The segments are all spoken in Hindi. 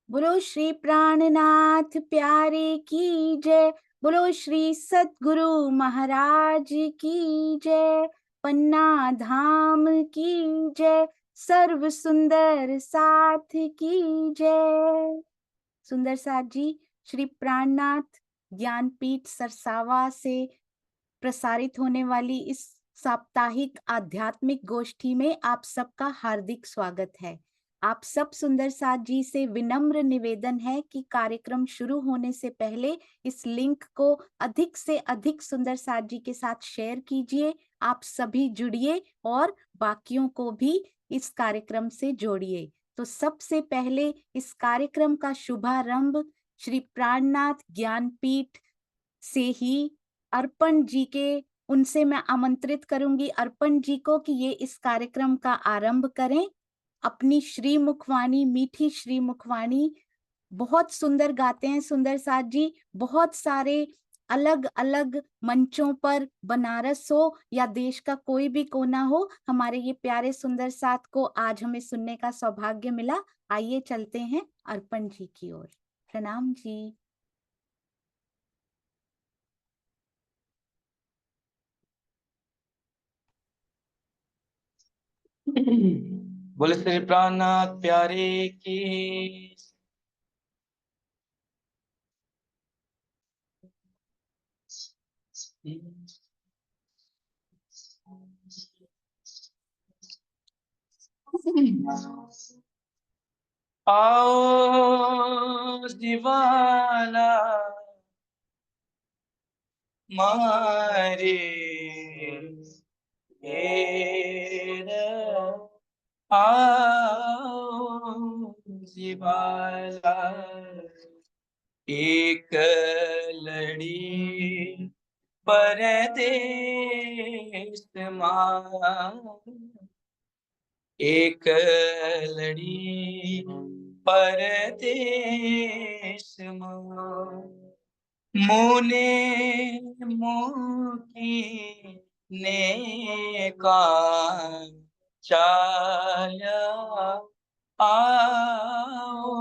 बोलो श्री प्राणनाथ प्यारे की जय। बोलो श्री सद्गुरु महाराज की जय। पन्ना धाम की जय। सर्व सुंदर साथ की जय। सुंदर साथ जी, श्री प्राणनाथ ज्ञानपीठ सरसावा से प्रसारित होने वाली इस साप्ताहिक आध्यात्मिक गोष्ठी में आप सबका हार्दिक स्वागत है। आप सब सुंदर साथ जी से विनम्र निवेदन है कि कार्यक्रम शुरू होने से पहले इस लिंक को अधिक से अधिक सुंदर साथ जी के साथ शेयर कीजिए। आप सभी जुड़िए और बाकियों को भी इस कार्यक्रम से जोड़िए। तो सबसे पहले इस कार्यक्रम का शुभारंभ श्री प्राणनाथ ज्ञानपीठ से ही अर्पण जी के उनसे मैं आमंत्रित करूंगी अर्पण जी को कि ये इस कार्यक्रम का आरंभ करें। अपनी श्री मुखवाणी, मीठी श्री मुखवाणी बहुत सुंदर गाते हैं सुंदर साथ जी। बहुत सारे अलग अलग मंचों पर, बनारस हो या देश का कोई भी कोना हो, हमारे ये प्यारे सुंदर साथ को आज हमें सुनने का सौभाग्य मिला। आइए चलते हैं अर्पण जी की ओर। प्रणाम जी। बोले श्री प्राणनाथ प्यारे की। आओ दिवाला मारे आओ दिवाला एक लड़ी परदेश मां, एक लड़ी परदेश मां, मोने मोकी ने का चाल्या आओ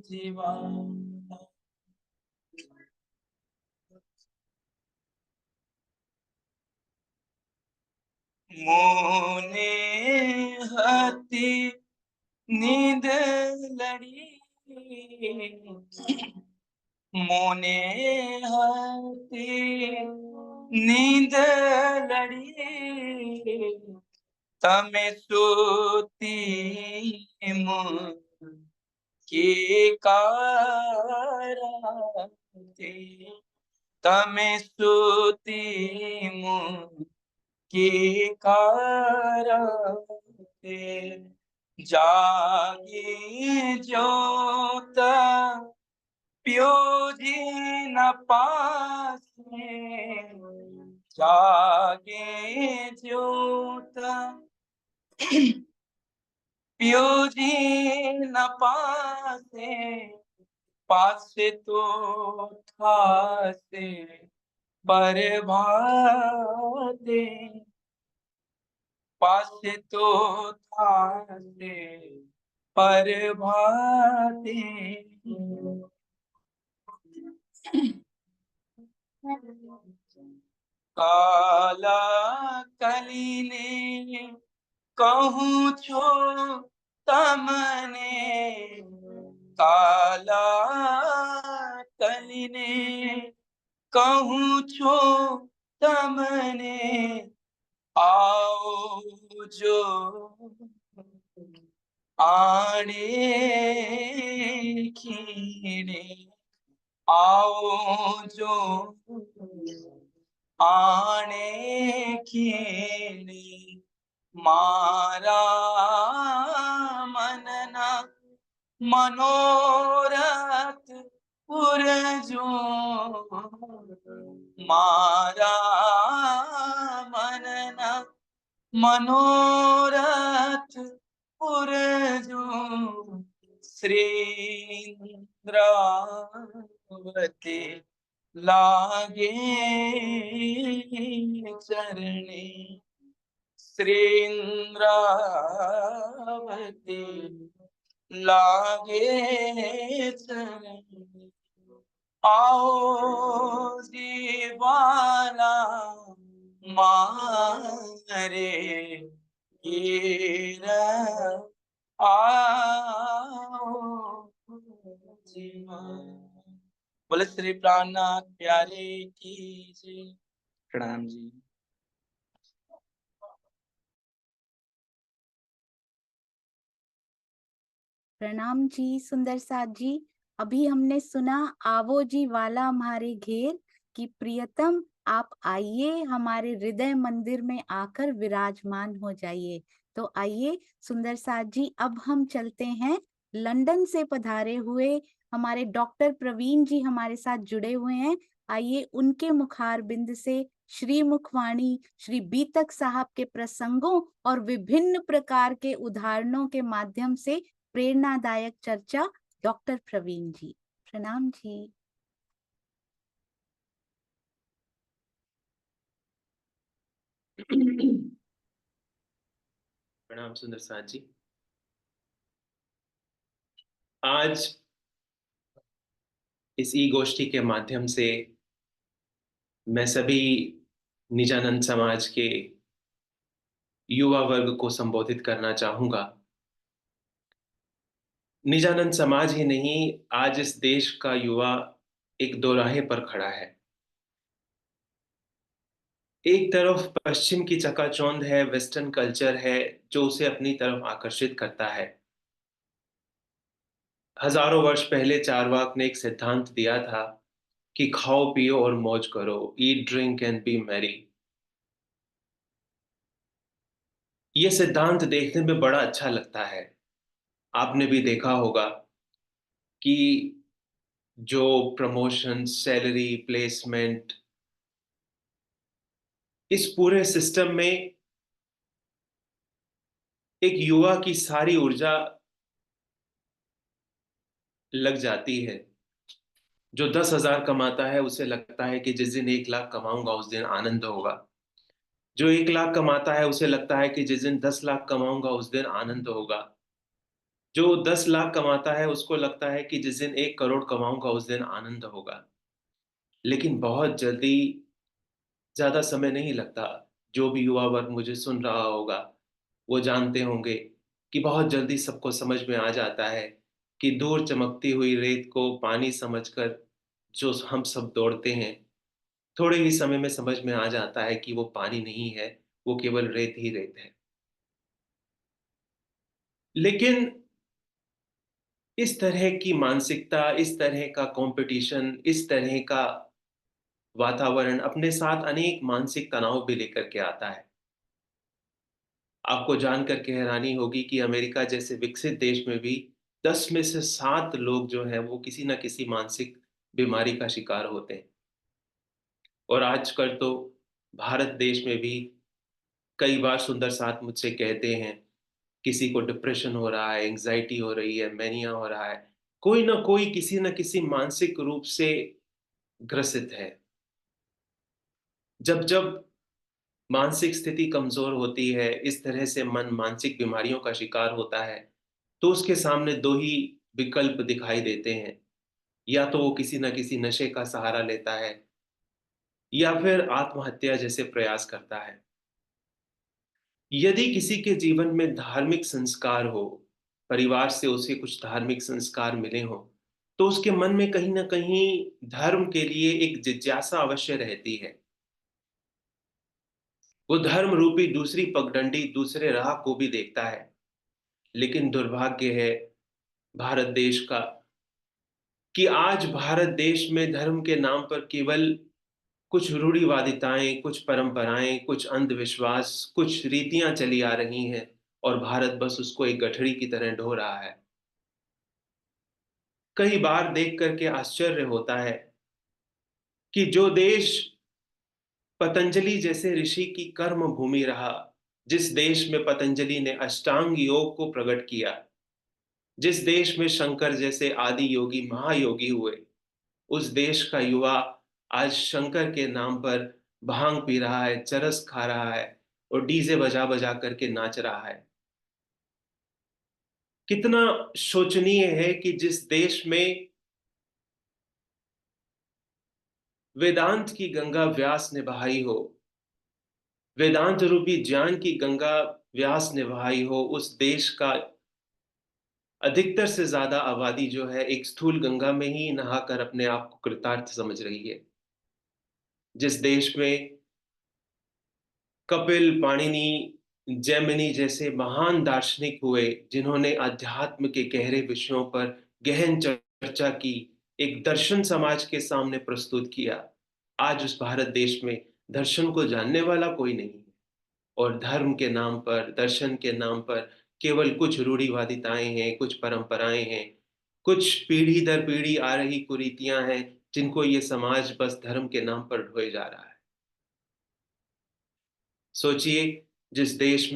जीवाना। मोने हती नींद लड़ी, मोने हती नींद लड़ी, तमे सूती की काराते, तमे सूती की काराते, जागी ज्योत प्योजी न पासे, जागे ज्योत प्योजी न पासे, पासे तो ठासे पर भाते, पासे तो ठासे पर भाते। काला कलीने कहूँ छो तमने, काला कलीने कहूँ छो तमने, आओ जो आने खीने, आओ जो आने खीने, मारा मनना मनोरथ पुरजो, मारा मनना मनोरथ पुरजो, श्री इंद्रावती लागे चरणे, श्री इंद्रावती लागे चरण। आओ दीवाना मारे हीर, आओ दीवाना। बोले श्री प्राणनाथ प्यारे की जय। प्रणाम जी। प्रणाम जी सुंदर साथ जी। अभी हमने सुना आवो जी वाला हमारे घेर कि प्रियतम आप आइए हमारे हृदय मंदिर में आकर विराजमान हो जाइए। तो आइए सुंदर साथ जी, अब हम चलते हैं लंदन से पधारे हुए हमारे डॉक्टर प्रवीण जी हमारे साथ जुड़े हुए हैं। आइए उनके मुखार बिंद से श्री मुखवाणी श्री बीतक साहब के प्रसंगों और विभिन्न प्रकार के उदाहरणों के माध्यम से प्रेरणादायक चर्चा डॉक्टर प्रवीण जी। प्रणाम जी। प्रणाम सुंदर साथ जी। आज इस ई गोष्ठी के माध्यम से मैं सभी निजानंद समाज के युवा वर्ग को संबोधित करना चाहूंगा। निजानंद समाज ही नहीं, आज इस देश का युवा एक दोराहे पर खड़ा है। एक तरफ पश्चिम की चकाचौंध है, वेस्टर्न कल्चर है जो उसे अपनी तरफ आकर्षित करता है। हजारों वर्ष पहले चारवाक ने एक सिद्धांत दिया था कि खाओ पियो और मौज करो, eat drink and B Mary. ये सिद्धांत देखने में बड़ा अच्छा लगता है। आपने भी देखा होगा कि जो प्रमोशन, सैलरी, प्लेसमेंट, इस पूरे सिस्टम में एक युवा की सारी ऊर्जा लग जाती है। जो 10,000 कमाता है उसे लगता है कि जिस दिन 1 लाख कमाऊंगा उस दिन आनंद होगा। जो 1 लाख कमाता है उसे लगता है कि जिस दिन 10 लाख कमाऊंगा उस दिन आनंद होगा। जो 10 लाख कमाता है उसको लगता है कि जिस दिन 1 करोड़ कमाऊंगा उस दिन आनंद होगा। लेकिन बहुत जल्दी, ज्यादा समय नहीं लगता, जो भी युवा वर्ग मुझे सुन रहा होगा वो जानते होंगे कि बहुत जल्दी सबको समझ में आ जाता है कि दूर चमकती हुई रेत को पानी समझकर जो हम सब दौड़ते हैं, थोड़े ही समय में समझ में आ जाता है कि वो पानी नहीं है, वो केवल रेत ही रेत है। लेकिन इस तरह की मानसिकता, इस तरह का कंपटीशन, इस तरह का वातावरण अपने साथ अनेक मानसिक तनाव भी लेकर के आता है। आपको जानकर के हैरानी होगी कि अमेरिका जैसे विकसित देश में भी 10 में से 7 लोग जो हैं वो किसी ना किसी मानसिक बीमारी का शिकार होते हैं। और आजकल तो भारत देश में भी कई बार सुंदर साथ मुझसे कहते हैं किसी को डिप्रेशन हो रहा है, एंजाइटी हो रही है, मैनिया हो रहा है। कोई ना कोई किसी ना किसी मानसिक रूप से ग्रसित है। जब जब मानसिक स्थिति कमजोर होती है, इस तरह से मन मानसिक बीमारियों का शिकार होता है, तो उसके सामने दो ही विकल्प दिखाई देते हैं। या तो वो किसी न किसी नशे का सहारा लेता है या फिर आत्महत्या जैसे प्रयास करता है। यदि किसी के जीवन में धार्मिक संस्कार हो, परिवार से उसे कुछ धार्मिक संस्कार मिले हो, तो उसके मन में कहीं ना कहीं धर्म के लिए एक जिज्ञासा अवश्य रहती है। वो धर्म रूपी दूसरी पगडंडी, दूसरे राह को भी देखता है। लेकिन दुर्भाग्य है भारत देश का कि आज भारत देश में धर्म के नाम पर केवल कुछ रूढ़िवादिताएं, कुछ परंपराएं, कुछ अंधविश्वास, कुछ रीतियां चली आ रही हैं और भारत बस उसको एक गठरी की तरह ढो रहा है। कई बार देख करके आश्चर्य होता है कि जो देश पतंजलि जैसे ऋषि की कर्म भूमि रहा, जिस देश में पतंजलि ने अष्टांग योग को प्रकट किया, जिस देश में शंकर जैसे आदि योगी महायोगी हुए, उस देश का युवा आज शंकर के नाम पर भांग पी रहा है, चरस खा रहा है और डीजे बजा बजा करके नाच रहा है। कितना शोचनीय है कि जिस देश में वेदांत की गंगा व्यास ने बहाई हो, वेदांत रूपी ज्ञान की गंगा व्यास ने बहाई हो, उस देश का अधिकतर से ज्यादा आबादी जो है एक स्थूल गंगा में ही नहाकर अपने आप को कृतार्थ समझ रही है। जिस देश में कपिल, पाणिनि, जैमिनी जैसे महान दार्शनिक हुए, जिन्होंने अध्यात्म के गहरे विषयों पर गहन चर्चा की, एक दर्शन समाज के सामने प्रस्तुत किया, आज उस भारत देश में दर्शन को जानने वाला कोई नहीं है। और धर्म के नाम पर, दर्शन के नाम पर केवल कुछ रूढ़िवादिताएं हैं, कुछ परंपराएं हैं, कुछ पीढ़ी दर पीढ़ी आ रही कुरीतियां हैं, जिनको ये समाज बस धर्म के नाम पर ढोए जा रहा है। सोचिए, जिस देश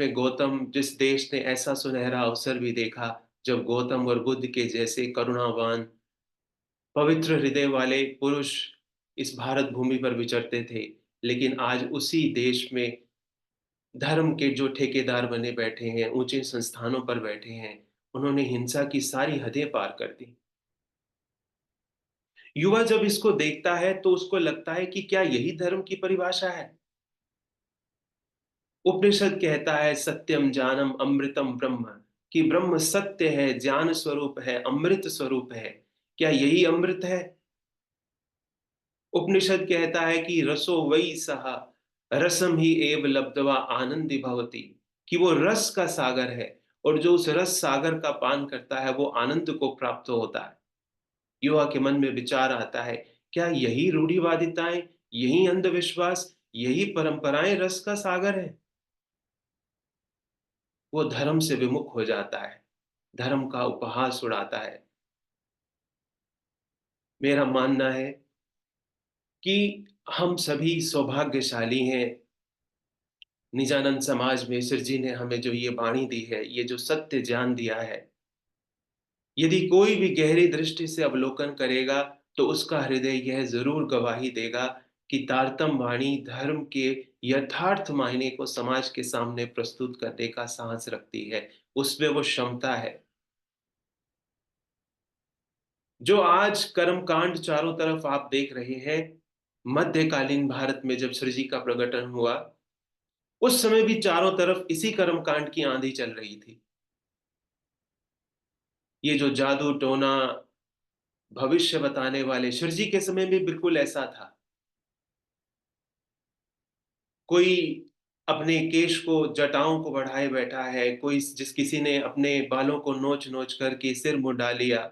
ने ऐसा सुनहरा अवसर भी देखा जब गौतम और बुद्ध के जैसे करुणावान, पवित्र हृदय वाले पुरुष इस भारत भूमि पर विचरते थे, लेकिन आज उसी देश में धर्म के जो ठेकेदार बने बैठे हैं, ऊंचे संस्थानों पर बैठे हैं, उन्होंने हिंसा की सारी हदें पार कर दी। युवा जब इसको देखता है तो उसको लगता है कि क्या यही धर्म की परिभाषा है? उपनिषद कहता है सत्यम ज्ञानम अमृतम ब्रह्म, कि ब्रह्म सत्य है, ज्ञान स्वरूप है, अमृत स्वरूप है। क्या यही अमृत है? उपनिषद कहता है कि रसो वही सहा रसम ही एव लब्धवा आनंदी भवति, कि वो रस का सागर है और जो उस रस सागर का पान करता है वो आनंद को प्राप्त होता है। युवा के मन में विचार आता है, क्या यही रूढ़िवादिताएं, यही अंधविश्वास, यही परंपराएं रस का सागर है? वो धर्म से विमुख हो जाता है, धर्म का उपहास उड़ाता है। मेरा मानना है कि हम सभी सौभाग्यशाली हैं। निजानंद समाज में सिर जी ने हमें जो ये वाणी दी है, ये जो सत्य ज्ञान दिया है, यदि कोई भी गहरी दृष्टि से अवलोकन करेगा तो उसका हृदय यह जरूर गवाही देगा कि तारतम वाणी धर्म के यथार्थ मायने को समाज के सामने प्रस्तुत करने का साहस रखती है, उसमें वो क्षमता है। जो आज कर्मकांड चारों तरफ आप देख रहे हैं, मध्यकालीन भारत में जब श्री जी का प्रकटन हुआ, उस समय भी चारों तरफ इसी कर्मकांड की आंधी चल रही थी। ये जो जादू टोना, भविष्य बताने वाले, श्री जी के समय में बिल्कुल ऐसा था। कोई अपने केश को, जटाओं को बढ़ाए बैठा है, किसी ने अपने बालों को नोच नोच करके सिर मुंडा लिया,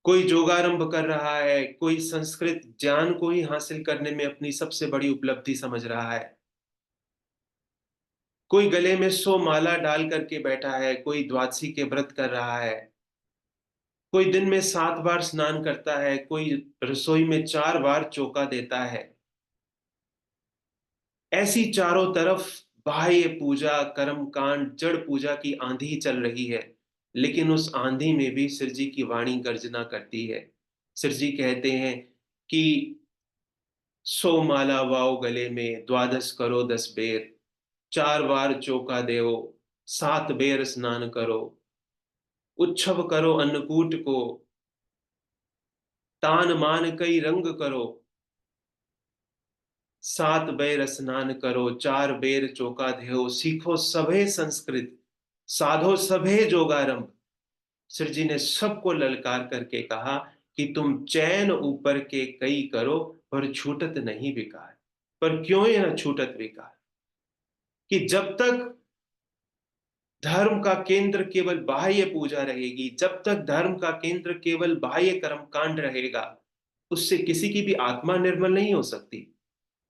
कोई जोगारंभ कर रहा है, कोई संस्कृत ज्ञान को ही हासिल करने में अपनी सबसे बड़ी उपलब्धि समझ रहा है, कोई गले में 100 माला डाल करके बैठा है, कोई द्वादशी के व्रत कर रहा है, कोई दिन में 7 बार स्नान करता है, कोई रसोई में 4 बार चौका देता है। ऐसी चारों तरफ बाह्य पूजा, कर्म कांड, जड़ पूजा की आंधी चल रही है, लेकिन उस आंधी में भी सिर जी की वाणी गर्जना करती है। सिर जी कहते हैं कि 100 माला वाओ गले में, द्वादश करो 10 बेर, 4 बार चौका देओ, 7 बेर स्नान करो, उत्सव करो अन्नकूट को, तान मान कई रंग करो, 7 बेर स्नान करो, 4 बेर चौका देओ, सीखो सभे संस्कृत, साधो सभे जोगारंभ। सिर जी ने सबको ललकार करके कहा कि तुम चैन ऊपर के कई करो, पर छूटत नहीं विकार। पर क्यों यह छूटत विकार? कि जब तक धर्म का केंद्र केवल बाह्य पूजा रहेगी, जब तक धर्म का केंद्र केवल बाह्य कर्म कांड रहेगा, उससे किसी की भी आत्मा निर्मल नहीं हो सकती।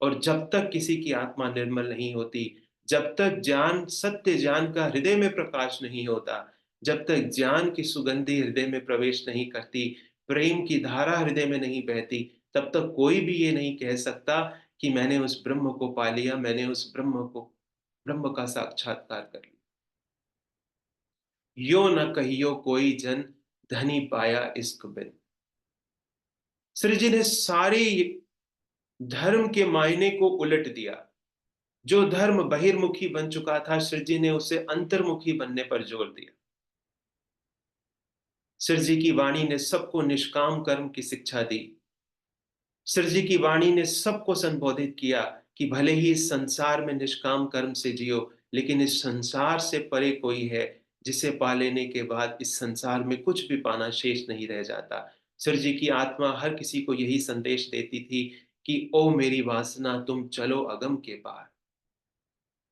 और जब तक किसी की आत्मा निर्मल नहीं होती, जब तक ज्ञान, सत्य ज्ञान का हृदय में प्रकाश नहीं होता, जब तक ज्ञान की सुगंधी हृदय में प्रवेश नहीं करती, प्रेम की धारा हृदय में नहीं बहती, तब तक कोई भी ये नहीं कह सकता कि मैंने उस ब्रह्म को पा लिया, मैंने उस ब्रह्म का साक्षात्कार कर लिया। यो न कहियो कोई जन, धनी पाया इश्क बिन। श्री जी ने सारे धर्म के मायने को उलट दिया। जो धर्म बहिर्मुखी बन चुका था, श्री जी ने उसे अंतर्मुखी बनने पर जोर दिया। सिर जी की वाणी ने सबको निष्काम कर्म की शिक्षा दी। सिर जी की वाणी ने सबको संबोधित किया कि भले ही इस संसार में निष्काम कर्म से जियो, लेकिन इस संसार से परे कोई है जिसे पा लेने के बाद इस संसार में कुछ भी पाना शेष नहीं रह जाता। सिर जी की आत्मा हर किसी को यही संदेश देती थी कि ओ मेरी वासना तुम चलो अगम के पार।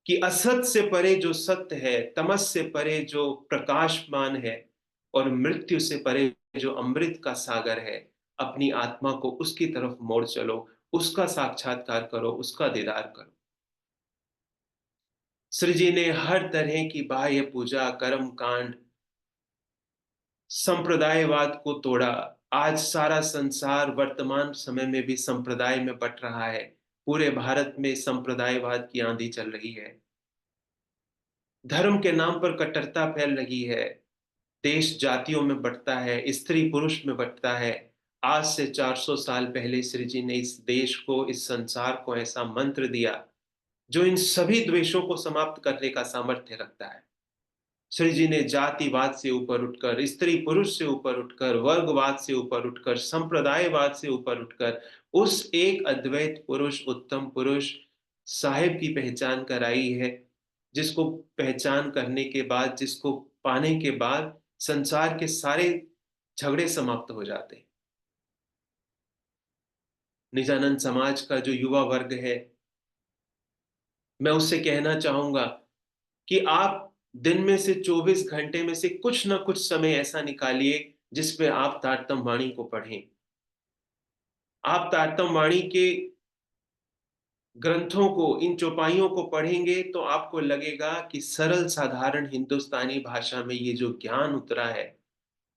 कि असत से परे जो सत्य है, तमस से परे जो प्रकाशमान है और मृत्यु से परे जो अमृत का सागर है, अपनी आत्मा को उसकी तरफ मोड़ चलो, उसका साक्षात्कार करो, उसका दीदार करो। श्री जी ने हर तरह की बाह्य पूजा, कर्म कांड, संप्रदायवाद को तोड़ा। आज सारा संसार वर्तमान समय में भी संप्रदाय में बट रहा है। पूरे भारत में संप्रदायवाद की आंधी चल रही है। धर्म के नाम पर कट्टरता फैल रही है। देश जातियों में बंटता है, स्त्री पुरुष में बंटता है। आज से 400 साल पहले श्री जी ने इस देश को, इस संसार को ऐसा मंत्र दिया जो इन सभी द्वेषों को समाप्त करने का सामर्थ्य रखता है। श्री जी ने जातिवाद से ऊपर उठकर, स्त्री पुरुष से ऊपर उठकर, वर्गवाद से ऊपर उठकर, संप्रदायवाद से ऊपर उठकर उस एक अद्वैत पुरुष, उत्तम पुरुष साहिब की पहचान कराई है, जिसको पहचान करने के बाद, जिसको पाने के बाद संसार के सारे झगड़े समाप्त हो जाते हैं। निजानंद समाज का जो युवा वर्ग है, मैं उससे कहना चाहूंगा कि आप दिन में से 24 घंटे में से कुछ ना कुछ समय ऐसा निकालिए जिसमें आप तारतम वाणी को पढ़ें। आप तारतम वाणी के ग्रंथों को, इन चौपाइयों को पढ़ेंगे तो आपको लगेगा कि सरल साधारण हिंदुस्तानी भाषा में ये जो ज्ञान उतरा है,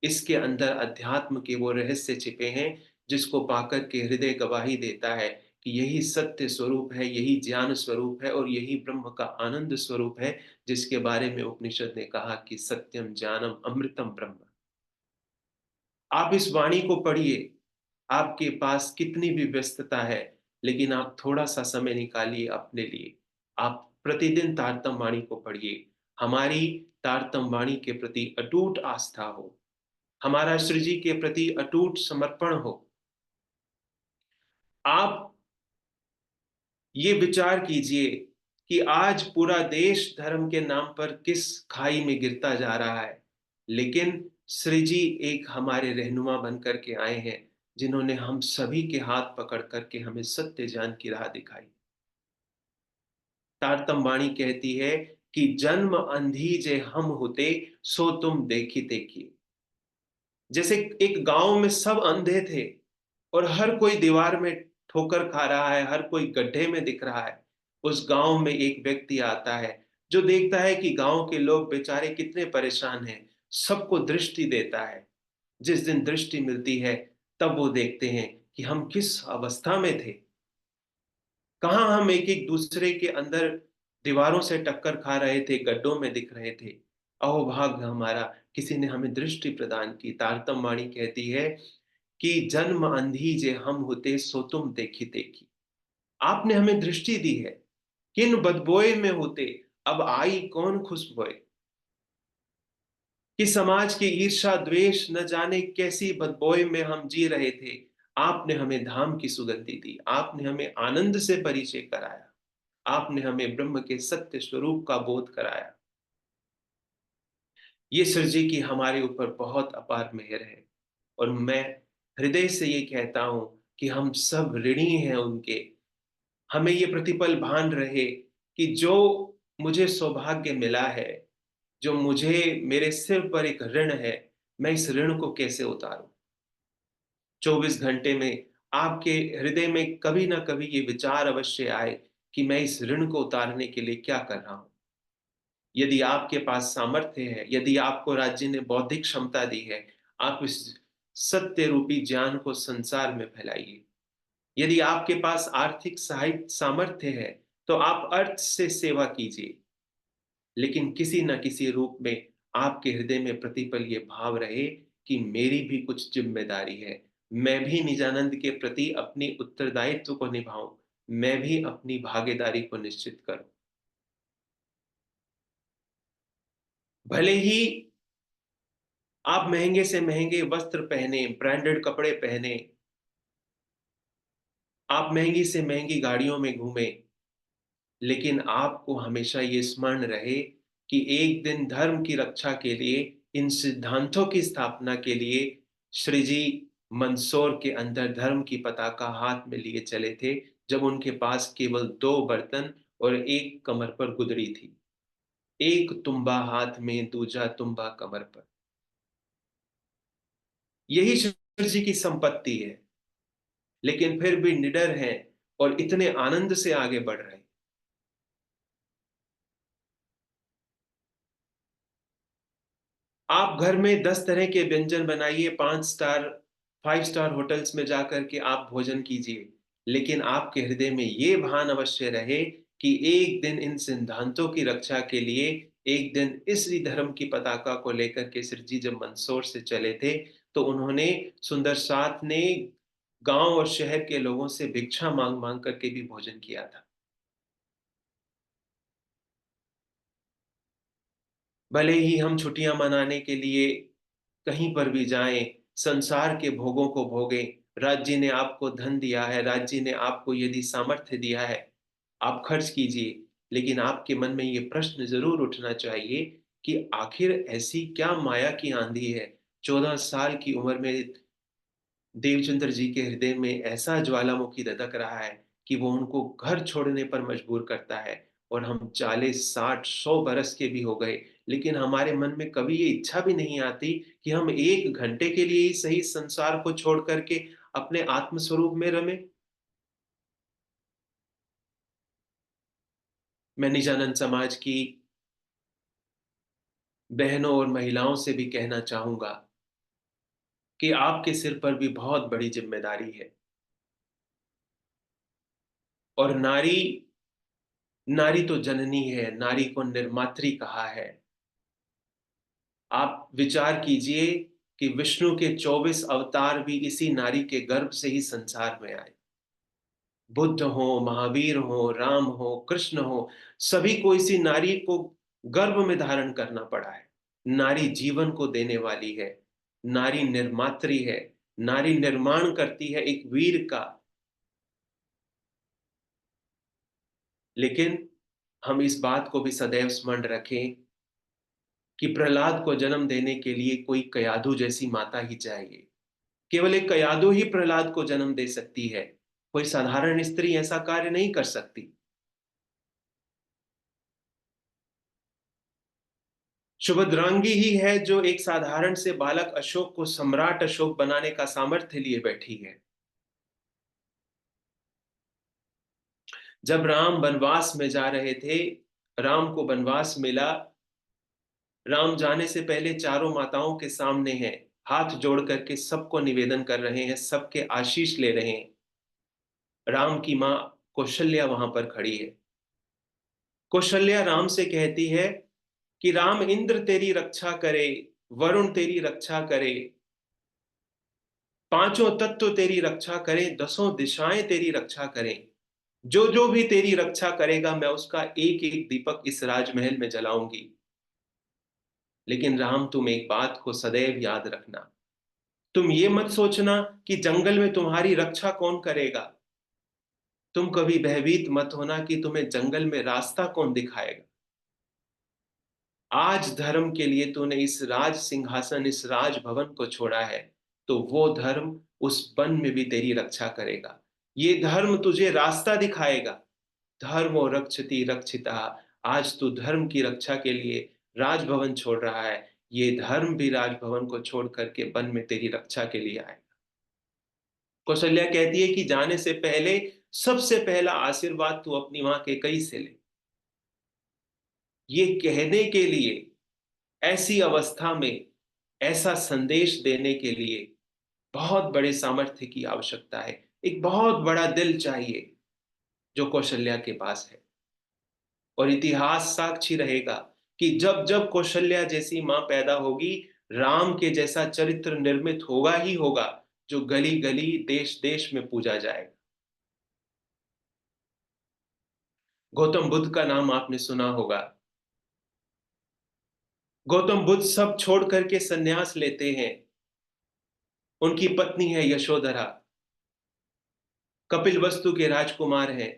इसके अंदर अध्यात्म के वो रहस्य छिपे हैं जिसको पाकर के हृदय गवाही देता है कि यही सत्य स्वरूप है, यही ज्ञान स्वरूप है और यही ब्रह्म का आनंद स्वरूप है, जिसके बारे में उपनिषद ने कहा कि सत्यम ज्ञानम अमृतम ब्रह्म। आप इस वाणी को पढ़िए। आपके पास कितनी भी व्यस्तता है, लेकिन आप थोड़ा सा समय निकालिए अपने लिए। आप प्रतिदिन तारतम वाणी को पढ़िए। हमारी तारतम वाणी के प्रति अटूट आस्था हो, हमारा श्री जी के प्रति अटूट समर्पण हो। आप ये विचार कीजिए कि आज पूरा देश धर्म के नाम पर किस खाई में गिरता जा रहा है, लेकिन श्री जी एक हमारे रहनुमा बन करके आए हैं, जिन्होंने हम सभी के हाथ पकड़ करके हमें सत्य ज्ञान की राह दिखाई। तारतम वाणी कहती है कि जन्म अंधी जे हम होते, सो तुम देखी देखिए। जैसे एक गांव में सब अंधे थे और हर कोई दीवार में ठोकर खा रहा है, हर कोई गड्ढे में दिख रहा है, उस गांव में एक व्यक्ति आता है जो देखता है कि गांव के लोग बेचारे कितने परेशान हैं, सबको दृष्टि देता है। जिस दिन दृष्टि मिलती है, तब वो देखते हैं कि हम किस अवस्था में थे, कहाँ हम एक एक दूसरे के अंदर दीवारों से टक्कर खा रहे थे, गड्ढों में दिख रहे थे। अहोभाग्य हमारा, किसी ने हमें दृष्टि प्रदान की। तारतम वाणी कहती है कि जन्म अंधी जे हम होते, सो तुम देखी देखी। आपने हमें दृष्टि दी है, किन बदबोए में होते, अब आई कौन खुशबोए। कि समाज की ईर्ष्या द्वेष न जाने कैसी बदबोए में हम जी रहे थे, आपने हमें धाम की सुगंधी दी, आपने हमें आनंद से परिचय कराया, आपने हमें ब्रह्म के सत्य स्वरूप का बोध कराया। ये सृजी की हमारे ऊपर बहुत अपार मेहर है और मैं हृदय से ये कहता हूं कि हम सब ऋणी हैं उनके। हमें ये प्रतिपल भान रहे कि जो मुझे सौभाग्य मिला है, जो मुझे मेरे सिर पर एक ऋण है, मैं इस ऋण को कैसे उतारूं। 24 घंटे में आपके हृदय में कभी ना कभी ये विचार अवश्य आए कि मैं इस ऋण को उतारने के लिए क्या कर रहा हूं। यदि आपके पास सामर्थ्य है, यदि आपको राज्य ने बौद्धिक क्षमता दी है, आप इस सत्य रूपी ज्ञान को संसार में फैलाइए। यदि आपके पास आर्थिक साहित्य सामर्थ्य है, तो आप अर्थ से सेवा कीजिए, लेकिन किसी न किसी रूप में आपके हृदय में प्रतिपल ये भाव रहे कि मेरी भी कुछ जिम्मेदारी है, मैं भी निजानंद के प्रति अपनी उत्तरदायित्व को निभाऊं, मैं भी अपनी भागीदारी को निश्चित करूं। भले ही आप महंगे से महंगे वस्त्र पहने, ब्रांडेड कपड़े पहने, आप महंगी से महंगी गाड़ियों में घूमे, लेकिन आपको हमेशा ये स्मरण रहे कि एक दिन धर्म की रक्षा के लिए, इन सिद्धांतों की स्थापना के लिए श्री जी मंदसौर के अंदर धर्म की पताका हाथ में लिए चले थे, जब उनके पास केवल 2 बर्तन और एक कमर पर गुदड़ी थी। एक तुम्बा हाथ में, दूजा तुम्बा कमर पर। यही श्री जी की संपत्ति है, लेकिन फिर भी निडर हैं और इतने आनंद से आगे बढ़ रहे हैं। आप घर में 10 तरह के व्यंजन बनाइए, 5 स्टार 5 स्टार होटल्स में जाकर के आप भोजन कीजिए, लेकिन आपके हृदय में ये भान अवश्य रहे कि एक दिन इन सिद्धांतों की रक्षा के लिए, एक दिन इसी धर्म की पताका को लेकर के श्री जी जब मंदसौर से चले थे, तो उन्होंने, सुंदर साथ ने गांव और शहर के लोगों से भिक्षा मांग मांग करके भी भोजन किया था। भले ही हम छुट्टियां मनाने के लिए कहीं पर भी जाएं, संसार के भोगों को भोगें, राज्य जी ने आपको धन दिया है, राज्य जी ने आपको यदि सामर्थ्य दिया है, आप खर्च कीजिए, लेकिन आपके मन में ये प्रश्न जरूर उठना चाहिए कि आखिर ऐसी क्या माया की आंधी है। 14 साल की उम्र में देवचंद्र जी के हृदय में ऐसा ज्वालामुखी धधक रहा है कि वो उनको घर छोड़ने पर मजबूर करता है, और हम 40 60 100 बरस के भी हो गए, लेकिन हमारे मन में कभी ये इच्छा भी नहीं आती कि हम 1 घंटे के लिए ही सही संसार को छोड़ करके अपने आत्मस्वरूप में रमे। मैं निजानंद समाज की बहनों और महिलाओं से भी कहना चाहूंगा कि आपके सिर पर भी बहुत बड़ी जिम्मेदारी है, और नारी, नारी तो जननी है, नारी को निर्मात्री कहा है। आप विचार कीजिए कि विष्णु के 24 अवतार भी इसी नारी के गर्भ से ही संसार में आए। बुद्ध हो, महावीर हो, राम हो, कृष्ण हो, सभी को इसी नारी को गर्भ में धारण करना पड़ा है। नारी जीवन को देने वाली है, नारी निर्मात्री है, नारी निर्माण करती है एक वीर का। लेकिन हम इस बात को भी सदैव स्मरण रखें कि प्रहलाद को जन्म देने के लिए कोई कयाधु जैसी माता ही चाहिए। केवल एक कयादू ही प्रहलाद को जन्म दे सकती है, कोई साधारण स्त्री ऐसा कार्य नहीं कर सकती। सुभद्रांगी ही है जो एक साधारण से बालक अशोक को सम्राट अशोक बनाने का सामर्थ्य लिए बैठी है। जब राम वनवास में जा रहे थे, राम को वनवास मिला, राम जाने से पहले चारों माताओं के सामने हैं, हाथ जोड़ करके सबको निवेदन कर रहे हैं, सबके आशीष ले रहे हैं। राम की मां कौशल्या वहां पर खड़ी है। कौशल्या राम से कहती है कि राम, इंद्र तेरी रक्षा करे, वरुण तेरी रक्षा करे, पांचों तत्व तेरी रक्षा करें, 10 दिशाएं तेरी रक्षा करें। जो जो भी तेरी रक्षा करेगा, मैं उसका एक एक दीपक इस राजमहल में जलाऊंगी। लेकिन राम, तुम एक बात को सदैव याद रखना, तुम ये मत सोचना कि जंगल में तुम्हारी रक्षा कौन करेगा। तुम कभी भयभीत मत होना कि तुम्हें जंगल में रास्ता कौन दिखाएगा। आज धर्म के लिए तूने इस राज सिंहासन, इस राज भवन को छोड़ा है, तो वो धर्म उस वन में भी तेरी रक्षा करेगा। ये धर्म तुझे रास्ता दिखाएगा। धर्मो रक्षति रक्षिता। आज तू धर्म की रक्षा के लिए राजभवन छोड़ रहा है, ये धर्म भी राजभवन को छोड़ करके वन में तेरी रक्षा के लिए आएगा। कौशल्या कहती है कि जाने से पहले सबसे पहला आशीर्वाद तू अपनी मां के कई से ले। ये कहने के लिए, ऐसी अवस्था में ऐसा संदेश देने के लिए बहुत बड़े सामर्थ्य की आवश्यकता है, एक बहुत बड़ा दिल चाहिए जो कौशल्या के पास है। और इतिहास साक्षी रहेगा कि जब जब कौशल्या जैसी मां पैदा होगी, राम के जैसा चरित्र निर्मित होगा ही होगा, जो गली गली देश देश में पूजा जाएगा। गौतम बुद्ध का नाम आपने सुना होगा। गौतम बुद्ध सब छोड़ करके संन्यास लेते हैं। उनकी पत्नी है यशोधरा, कपिल वस्तु के राजकुमार हैं।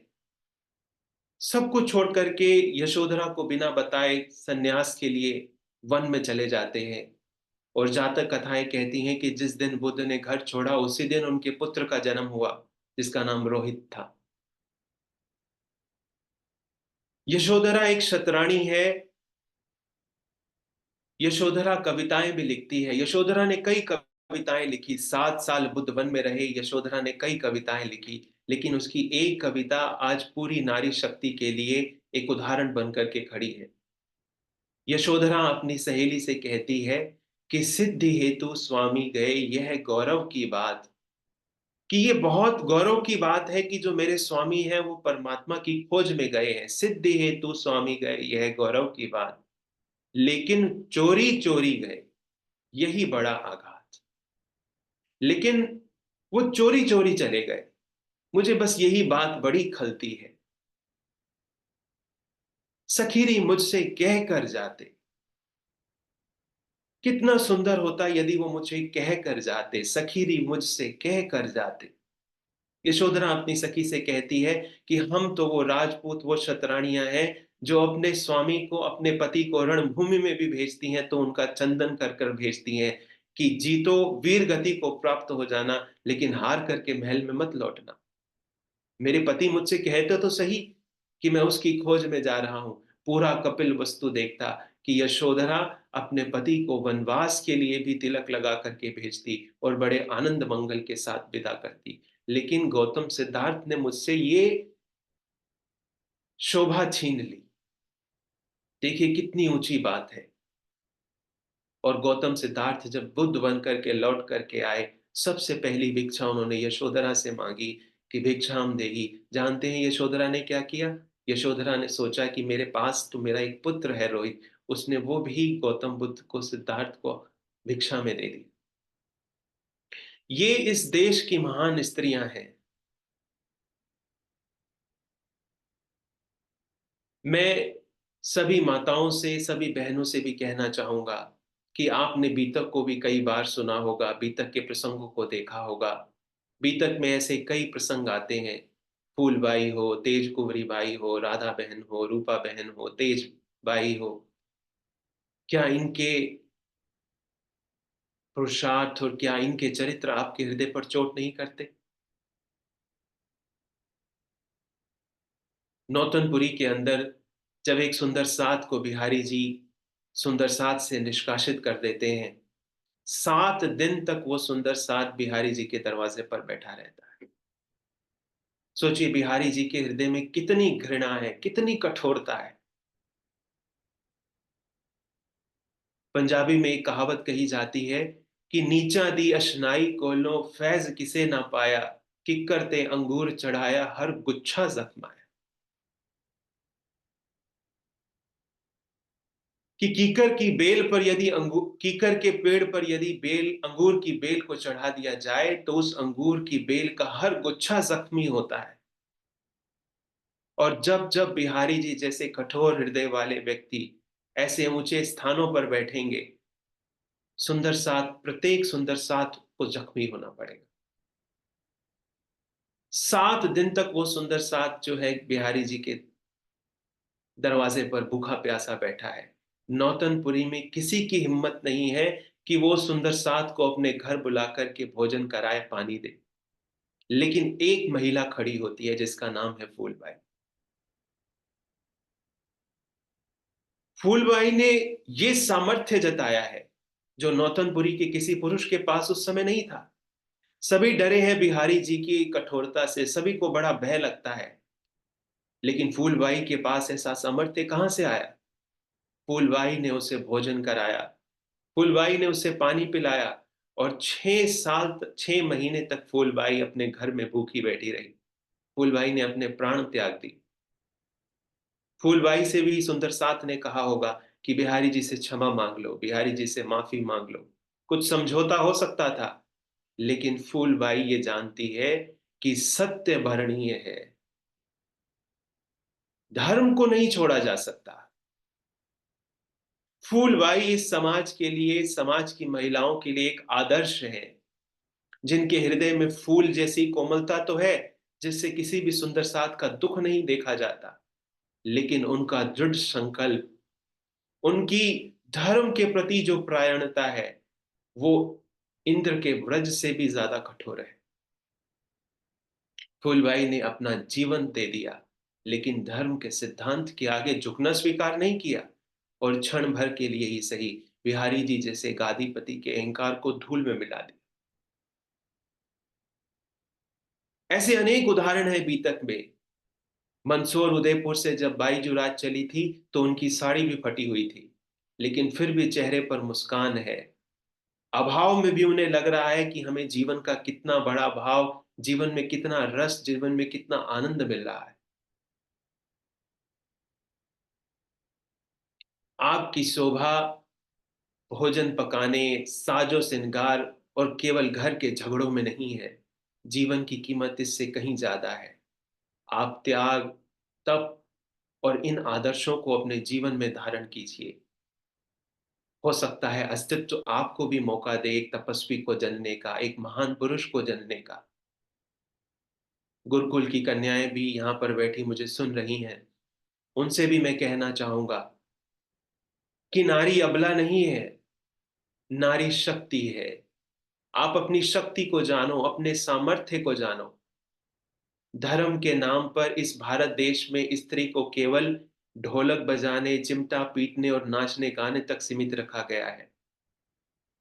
सब कुछ छोड़ करके यशोधरा को बिना बताए संन्यास के लिए वन में चले जाते हैं। और जातक कथाएं कहती हैं कि जिस दिन बुद्ध ने घर छोड़ा उसी दिन उनके पुत्र का जन्म हुआ, जिसका नाम रोहित था। यशोधरा एक शतरानी है। यशोधरा कविताएं भी लिखती है। यशोधरा ने कई कविताएं लिखी। 7 साल बुद्ध वन में रहे, यशोधरा ने कई कविताएं लिखी, लेकिन उसकी एक कविता आज पूरी नारी शक्ति के लिए एक उदाहरण बनकर के खड़ी है। यशोधरा अपनी सहेली से कहती है कि सिद्धि हेतु स्वामी गए, यह गौरव की बात, कि ये बहुत गौरव की बात है कि जो मेरे स्वामी हैं वो परमात्मा की खोज में गए हैं। सिद्धि हेतु स्वामी गए, यह गौरव की बात, लेकिन चोरी चोरी गए, यही बड़ा आघात। लेकिन वो चोरी चोरी चले गए। मुझे बस यही बात बड़ी खलती है। सखीरी मुझसे कह कर जाते, कितना सुंदर होता यदि वो मुझे कह कर जाते, सखीरी मुझसे कह कर जाते। यशोधरा अपनी सखी से कहती है कि हम तो वो राजपूत, वो शतरानियां हैं जो अपने स्वामी को, अपने पति को रणभूमि में भी भेजती हैं तो उनका चंदन कर कर भेजती हैं कि जीतो वीर गति को प्राप्त हो जाना, लेकिन हार करके महल में मत लौटना। मेरे पति मुझसे कहते तो सही कि मैं उसकी खोज में जा रहा हूं। पूरा कपिल वस्तु देखता कि यशोधरा अपने पति को वनवास के लिए भी तिलक लगा करके भेजती और बड़े आनंद मंगल के साथ विदा करती। लेकिन गौतम सिद्धार्थ ने मुझसे ये शोभा छीन ली। देखिए कितनी ऊंची बात है। और गौतम सिद्धार्थ जब बुद्ध बन करके लौट करके आए, सबसे पहली भिक्षा उन्होंने यशोधरा से मांगी कि भिक्षाम देही। जानते हैं यशोधरा ने क्या किया? यशोधरा ने सोचा कि मेरे पास तो मेरा एक पुत्र है रोहित, उसने वो भी गौतम बुद्ध को, सिद्धार्थ को भिक्षा में दे दी। ये इस देश की महान स्त्रियां हैं। मैं सभी माताओं से, सभी बहनों से भी कहना चाहूंगा कि आपने बीतक को भी कई बार सुना होगा, बीतक के प्रसंगों को देखा होगा। बीतक में ऐसे कई प्रसंग आते हैं। फूलबाई हो, तेज कुंवरी बाई हो, राधा बहन हो, रूपा बहन हो, तेज बाई हो, क्या इनके पुरुषार्थ और क्या इनके चरित्र आपके हृदय पर चोट नहीं करते? नौतनपुरी के अंदर जब एक सुंदर साध को बिहारी जी सुंदर साध से निष्कासित कर देते हैं, 7 दिन तक वो सुंदर साध बिहारी जी के दरवाजे पर बैठा रहता है। सोचिए बिहारी जी के हृदय में कितनी घृणा है, कितनी कठोरता है। पंजाबी में एक कहावत कही जाती है कि नीचा दी अशनाई कोलों फैज किसे ना पाया, किकर ते अंगूर चढ़ाया हर गुच्छा जख्माया। कि कीकर की बेल पर यदि अंगूर, कीकर के पेड़ पर यदि बेल, अंगूर की बेल को चढ़ा दिया जाए तो उस अंगूर की बेल का हर गुच्छा जख्मी होता है। और जब जब बिहारी जी जैसे कठोर हृदय वाले व्यक्ति ऐसे ऊंचे स्थानों पर बैठेंगे, सुंदर साथ, प्रत्येक सुंदर साथ को जख्मी होना पड़ेगा। 7 दिन तक वो सुंदर साथ जो है बिहारी जी के दरवाजे पर भूखा प्यासा बैठा है। नौतनपुरी में किसी की हिम्मत नहीं है कि वो सुंदर साथ को अपने घर बुला करके भोजन कराए, पानी दे। लेकिन एक महिला खड़ी होती है जिसका नाम है फूलबाई। फूलबाई ने ये सामर्थ्य जताया है जो नौतनपुरी के किसी पुरुष के पास उस समय नहीं था। सभी डरे हैं बिहारी जी की कठोरता से, सभी को बड़ा भय लगता है, लेकिन फूलबाई के पास ऐसा सामर्थ्य कहां से आया? फूलबाई ने उसे भोजन कराया, फूलबाई ने उसे पानी पिलाया, और 6 साल, 6 महीने तक फूलबाई अपने घर में भूखी बैठी रही। फूलबाई ने अपने प्राण त्याग दी। फूलबाई से भी सुंदर साथ ने कहा होगा कि बिहारी जी से क्षमा मांग लो, बिहारी जी से माफी मांग लो। कुछ समझौता हो सकता था, लेकिन फूलबाई ये जानती है कि सत्य भरणीय है, धर्म को नहीं छोड़ा जा सकता। फूलबाई इस समाज के लिए, समाज की महिलाओं के लिए एक आदर्श है, जिनके हृदय में फूल जैसी कोमलता तो है, जिससे किसी भी सुंदर साथ का दुख नहीं देखा जाता, लेकिन उनका दृढ़ संकल्प, उनकी धर्म के प्रति जो परायणता है, वो इंद्र के व्रज से भी ज्यादा कठोर है। फूलबाई ने अपना जीवन दे दिया, लेकिन धर्म के सिद्धांत के आगे झुकना स्वीकार नहीं किया, और क्षण भर के लिए ही सही बिहारी जी जैसे गादीपति के अहंकार को धूल में मिला दिया। ऐसे अनेक उदाहरण हैं बीतक में। मंदसौर उदयपुर से जब बाई जुरात चली थी तो उनकी साड़ी भी फटी हुई थी, लेकिन फिर भी चेहरे पर मुस्कान है। अभाव में भी उन्हें लग रहा है कि हमें जीवन का कितना बड़ा भाव, जीवन में कितना रस, जीवन में कितना आनंद मिल रहा है। आपकी शोभा भोजन पकाने, साजो श्रृंगार और केवल घर के झगड़ों में नहीं है। जीवन की कीमत इससे कहीं ज्यादा है। आप त्याग, तप और इन आदर्शों को अपने जीवन में धारण कीजिए। हो सकता है अस्तित्व आपको भी मौका दे एक तपस्वी को जनने का, एक महान पुरुष को जनने का। गुरुकुल की कन्याएं भी यहाँ पर बैठी मुझे सुन रही हैं। उनसे भी मैं कहना चाहूंगा कि नारी अबला नहीं है, नारी शक्ति है। आप अपनी शक्ति को जानो, अपने सामर्थ्य को जानो। धर्म के नाम पर इस भारत देश में स्त्री को केवल ढोलक बजाने, चिमटा पीटने और नाचने गाने तक सीमित रखा गया है।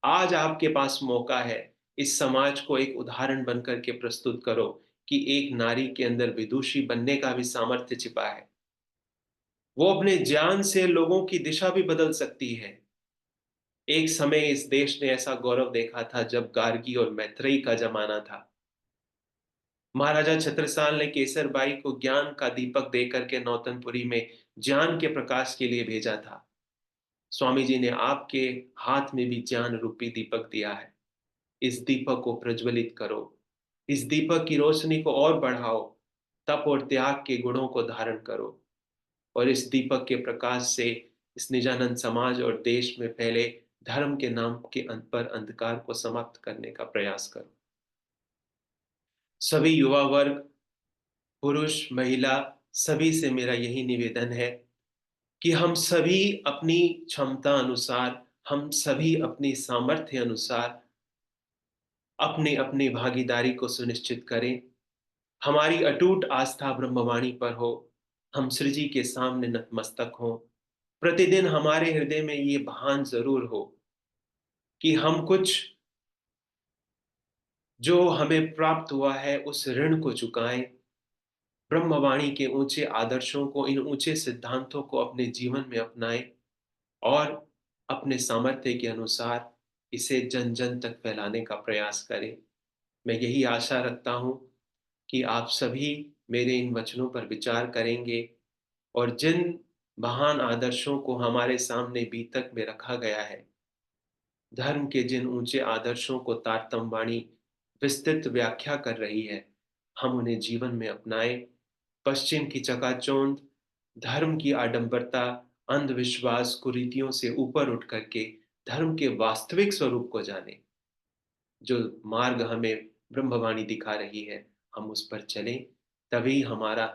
आज आपके पास मौका है, इस समाज को एक उदाहरण बनकर के प्रस्तुत करो कि एक नारी के अंदर विदुषी बनने का भी सामर्थ्य छिपा है। वो अपने ज्ञान से लोगों की दिशा भी बदल सकती है। एक समय इस देश ने ऐसा गौरव देखा था जब गार्गी और मैत्रेयी का जमाना था। महाराजा छत्रसाल ने केसरबाई को ज्ञान का दीपक देकर के नौतनपुरी में ज्ञान के प्रकाश के लिए भेजा था। स्वामी जी ने आपके हाथ में भी ज्ञान रूपी दीपक दिया है। इस दीपक को प्रज्वलित करो, इस दीपक की रोशनी को और बढ़ाओ, तप और त्याग के गुणों को धारण करो, और इस दीपक के प्रकाश से इस निजानंद समाज और देश में फैले धर्म के नाम के पर अंधकार को समाप्त करने का प्रयास करो। सभी युवा वर्ग, पुरुष महिला, सभी से मेरा यही निवेदन है कि हम सभी अपनी क्षमता अनुसार, हम सभी अपनी सामर्थ्य अनुसार अपनी अपनी भागीदारी को सुनिश्चित करें। हमारी अटूट आस्था ब्रह्मवाणी पर हो, हम सृजी के सामने नतमस्तक हों। प्रतिदिन हमारे हृदय में ये भान जरूर हो कि हम कुछ जो हमें प्राप्त हुआ है उस ऋण को चुकाएं। ब्रह्मवाणी के ऊंचे आदर्शों को, इन ऊंचे सिद्धांतों को अपने जीवन में अपनाएं और अपने सामर्थ्य के अनुसार इसे जन जन तक फैलाने का प्रयास करें। मैं यही आशा रखता हूं कि आप सभी मेरे इन वचनों पर विचार करेंगे और जिन महान आदर्शों को हमारे सामने बीतक में रखा गया है, धर्म के जिन ऊंचे आदर्शों को तारतम वाणी विस्तृत व्याख्या कर रही है, हम उन्हें जीवन में अपनाएं। पश्चिम की चकाचौंध, धर्म की आडंबरता, अंधविश्वास, कुरीतियों से ऊपर उठ करके धर्म के वास्तविक स्वरूप को जाने। जो मार्ग हमें ब्रह्मवाणी दिखा रही है, हम उस पर चलें, तभी हमारा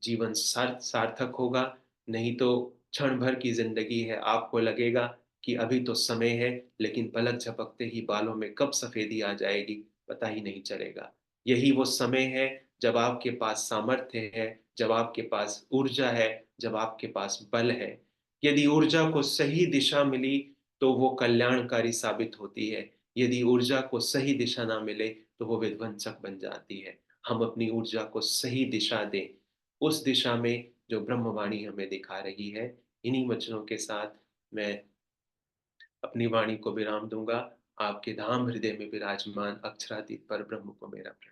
जीवन सार्थक होगा। नहीं तो क्षण भर की जिंदगी है, आपको लगेगा कि अभी तो समय है, लेकिन पलक झपकते ही बालों में कब सफेदी आ जाएगी पता ही नहीं चलेगा। यही वो समय है जब आपके पास सामर्थ्य है, जब आपके पास ऊर्जा है, जब आपके पास बल है। यदि ऊर्जा को सही दिशा मिली तो वो कल्याणकारी साबित होती है। यदि ऊर्जा को सही दिशा ना मिले तो वो विध्वंसक बन जाती है। हम अपनी ऊर्जा को सही दिशा दें, उस दिशा में जो ब्रह्मवाणी हमें दिखा रही है। इन्हीं वचनों के साथ मैं अपनी वाणी को विराम दूंगा। आपके धाम हृदय में विराजमान अक्षरातीत पर ब्रह्म को मेरा प्रणाम।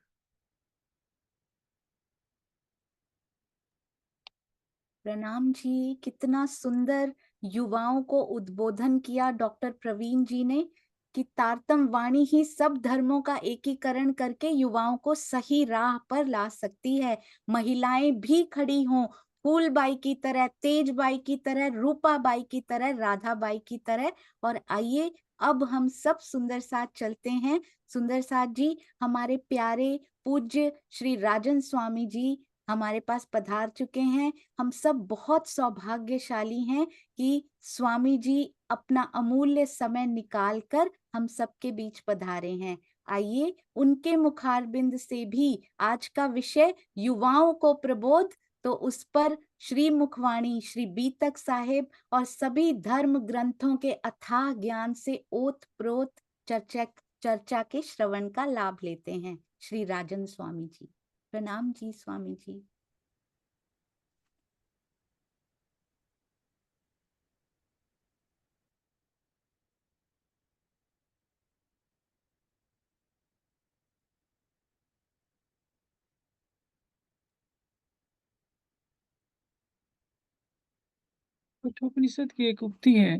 प्रणाम जी। कितना सुंदर युवाओं को उद्बोधन किया डॉक्टर प्रवीण जी ने कि तारतम वाणी ही सब धर्मों का एकीकरण करके युवाओं को सही राह पर ला सकती है। महिलाएं भी खड़ी हों, फूलबाई की तरह, तेजबाई की तरह, रूपाबाई की तरह, राधाबाई की तरह। और आइए अब हम सब सुंदर साथ चलते हैं। सुंदर साथ जी, हमारे प्यारे पूज्य श्री राजन स्वामी जी हमारे पास पधार चुके हैं। हम सब बहुत सौभाग्यशाली हैं कि स्वामी जी अपना अमूल्य समय निकाल कर हम सबके बीच पधारे हैं। आइए उनके मुखारबिंद से भी आज का विषय युवाओं को प्रबोध, तो उस पर श्री मुखवाणी श्री बीतक साहेब और सभी धर्म ग्रंथों के अथाह ज्ञान से ओत प्रोत चर्चा के श्रवण का लाभ लेते हैं। श्री राजन स्वामी जी, प्रणाम जी स्वामी जी। कठोपनिषद की एक उक्ति है,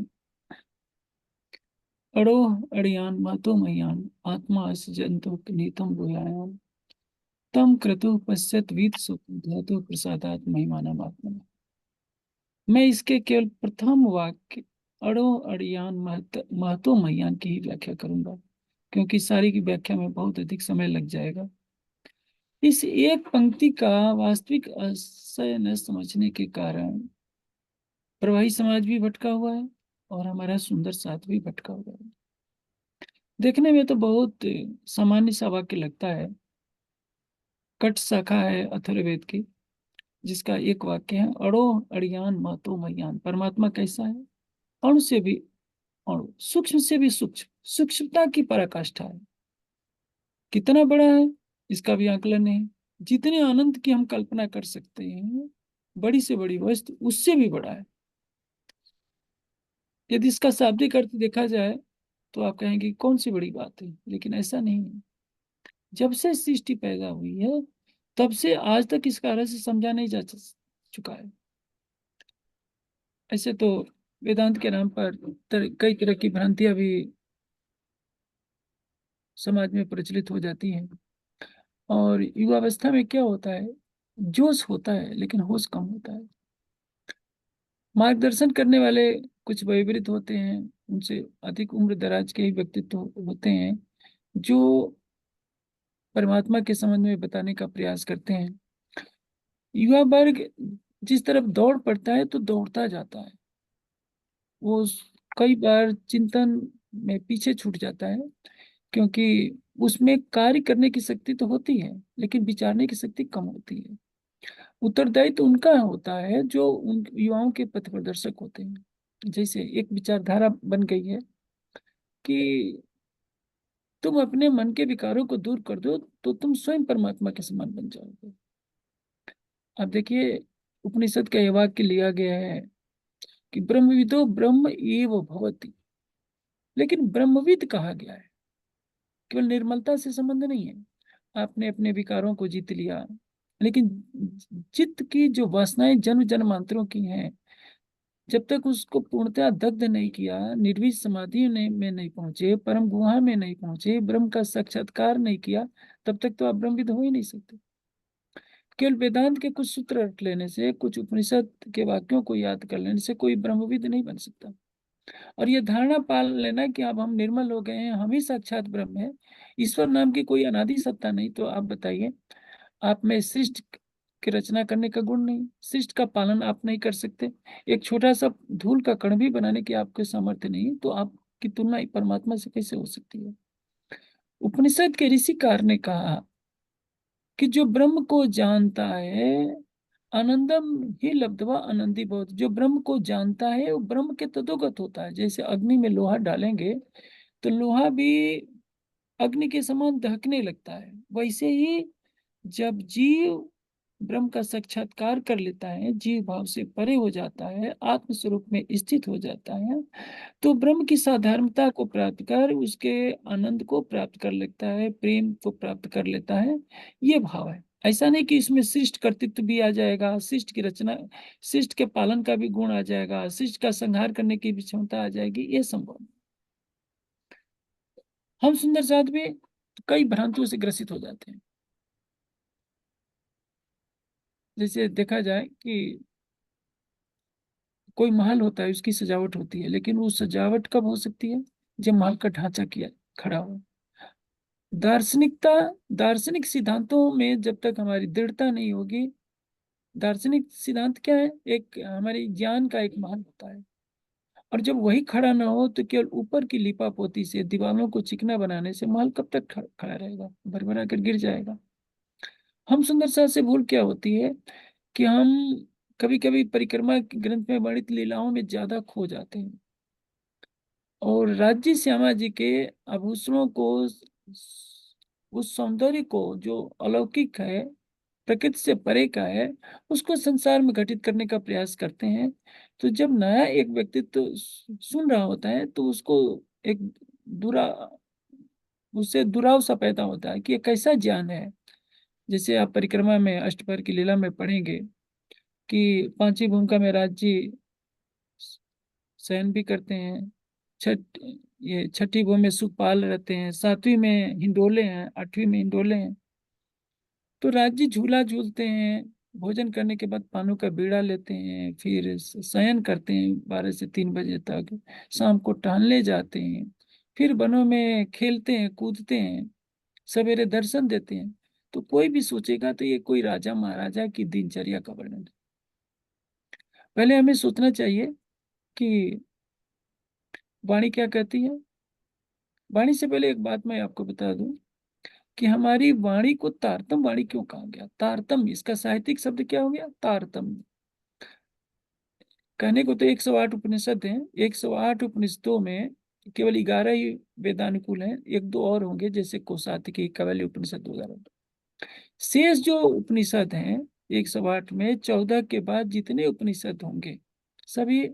अड़ोह अड़ियान महतो मह्यान आत्मा अस जंतु नीतम गुह्यायाम तम क्रतु पश्चात वीत सुख धातु प्रसादात महिमानम आत्मा। मैं इसके केवल प्रथम वाक्य अड़ोह अड़ियान महतो मह्यान की ही व्याख्या करूंगा, क्योंकि सारी की व्याख्या में बहुत अधिक समय लग जाएगा। इस एक पंक्ति का वास्तविक आशय न समझने के कारण प्रवाही समाज भी भटका हुआ है और हमारा सुंदर साथ भी भटका हुआ है। देखने में तो बहुत सामान्य सा वाक्य लगता है। कट शाखा है अथर्ववेद की, जिसका एक वाक्य है, अड़ो अड़ियान महतो मह्यान। परमात्मा कैसा है? अणु से भी अणु, सूक्ष्म से भी सूक्ष्म, सूक्ष्मता की पराकाष्ठा है। कितना बड़ा है इसका भी आकलन नहीं। जितने आनंद की हम कल्पना कर सकते हैं, बड़ी से बड़ी वस्तु उससे भी बड़ा है। यदि इसका शाब्दिक अर्थ देखा जाए तो आप कहेंगे कौन सी बड़ी बात है, लेकिन ऐसा नहीं है। जब से सृष्टि पैदा हुई है तब से आज तक इसका रहस्य समझा नहीं जा चुका है। ऐसे तो वेदांत के नाम पर कई तरह की भ्रांतियां भी समाज में प्रचलित हो जाती हैं। और युवावस्था में क्या होता है, जोश होता है लेकिन होश कम होता है। मार्गदर्शन करने वाले कुछ वयोवृद्ध होते हैं, उनसे अधिक उम्र दराज के ही व्यक्तित्व होते हैं जो परमात्मा के संबंध में बताने का प्रयास करते हैं। युवा वर्ग जिस तरफ दौड़ पड़ता है तो दौड़ता जाता है। वो कई बार चिंतन में पीछे छूट जाता है, क्योंकि उसमें कार्य करने की शक्ति तो होती है लेकिन विचारने की शक्ति कम होती है। उत्तरदायित्व तो उनका होता है जो उन युवाओं के पथ प्रदर्शक होते हैं। जैसे एक विचारधारा बन गई है कि तुम अपने मन के विकारों को दूर कर दो तो तुम स्वयं परमात्मा के समान बन जाओगे। अब देखिए, उपनिषद का यह वाक्य लिया गया है कि ब्रह्मविदो ब्रह्म एव भवति, लेकिन ब्रह्मविद कहा गया है। केवल निर्मलता से संबंध नहीं है, आपने अपने विकारों को जीत लिया, लेकिन चित्त की जो वासनाएं जन्म जन्मांतरों की हैं, जब तक उसको पूर्णतः दग्ध नहीं किया, निर्विष समाधि में नहीं पहुंचे, परम गुहा में नहीं पहुंचे, ब्रह्म का साक्षात्कार नहीं किया, तब तक तो आप ब्रह्मविद हो ही नहीं सकते। केवल वेदांत के कुछ सूत्र रट लेने से, कुछ उपनिषद के वाक्यों को याद कर लेने से कोई ब्रह्मविद नहीं बन सकता। और ये धारणा पाल लेना कि अब हम निर्मल हो गए हैं, हम ही साक्षात ब्रह्म है, ईश्वर नाम की कोई अनादि सत्ता नहीं, तो आप बताइए, आप में सृष्टि की रचना करने का गुण नहीं, सृष्टि का पालन आप नहीं कर सकते, एक छोटा सा धूल का कण भी बनाने की आपके सामर्थ्य नहीं, तो आपकी तुलना परमात्मा से कैसे हो सकती है? उपनिषद के ऋषिकार ने कहा कि जो ब्रह्म को जानता है, आनंदम ही लब्धवा आनंदी बहुत। जो ब्रह्म को जानता है वो ब्रह्म के तदोगत होता है। जैसे अग्नि में लोहा डालेंगे तो लोहा भी अग्नि के समान दहकने लगता है, वैसे ही जब जीव ब्रह्म का साक्षात्कार कर लेता है, जीव भाव से परे हो जाता है, आत्म स्वरूप में स्थित हो जाता है, तो ब्रह्म की साधारणता को प्राप्त कर उसके आनंद को प्राप्त कर लेता है, प्रेम को प्राप्त कर लेता है। ये भाव है। ऐसा नहीं कि इसमें शिष्ट कर्तृत्व भी आ जाएगा, शिष्ट की रचना, शिष्ट के पालन का भी गुण आ जाएगा, शिष्ट का संहार करने की भी क्षमता आ जाएगी, ये संभव नहीं। हम सुंदर साथ भी कई भ्रांतियों से ग्रसित हो जाते हैं। जैसे देखा जाए कि कोई महल होता है, उसकी सजावट होती है, लेकिन वो सजावट कब हो सकती है? जब महल का ढांचा किया खड़ा हो। दार्शनिकता, दार्शनिक सिद्धांतों में जब तक हमारी दृढ़ता नहीं होगी, दार्शनिक सिद्धांत क्या है? एक हमारी ज्ञान का एक महल होता है, और जब वही खड़ा ना हो तो केवल ऊपर की लिपापोती से, दीवारों को चिकना बनाने से महल कब तक खड़ा रहेगा? भरभरा कर गिर जाएगा। हम सुंदर सा से भूल क्या होती है कि हम कभी कभी परिक्रमा के ग्रंथ में वर्णित लीलाओं में ज्यादा खो जाते हैं, और राज्य श्यामा जी के आभूषणों को, उस सौंदर्य को जो अलौकिक है, प्रकृति से परे का है, उसको संसार में घटित करने का प्रयास करते हैं। तो जब नया एक व्यक्तित्व सुन रहा होता है तो उसको एक दुरा उससे दुराव सा पैदा होता है कि ये कैसा ज्ञान है। जैसे आप परिक्रमा में अष्टपहर की लीला में पढ़ेंगे कि पांचवी भूमिका में राज्य शयन भी करते हैं, छठ ये छठी भूमि में सुखपाल रहते हैं, सातवीं में हिंडोले हैं, आठवीं में हिंडोले हैं। तो राज्य झूला झूलते हैं, भोजन करने के बाद पानों का बीड़ा लेते हैं, फिर शयन करते हैं 12 से 3 बजे तक, शाम को टहलने जाते हैं, फिर वनों में खेलते हैं कूदते हैं, सवेरे दर्शन देते हैं। तो कोई भी सोचेगा तो ये कोई राजा महाराजा की दिनचर्या का वर्णन है। पहले हमें सोचना चाहिए कि वाणी क्या कहती है। वाणी से पहले एक बात मैं आपको बता दूं कि हमारी वाणी को तारतम वाणी क्यों कहा गया? तारतम, इसका साहित्यिक शब्द क्या हो गया? तारतम। कहने को तो 108 उपनिषद हैं, 108 उपनिषदों में केवल 11 ही वेदानुकूल हैं, एक दो और होंगे जैसे कौसातिकी, कैवल्य उपनिषद वगैरह। शेष जो उपनिषद हैं 108 में, 14 के बाद जितने उपनिषद होंगे सभी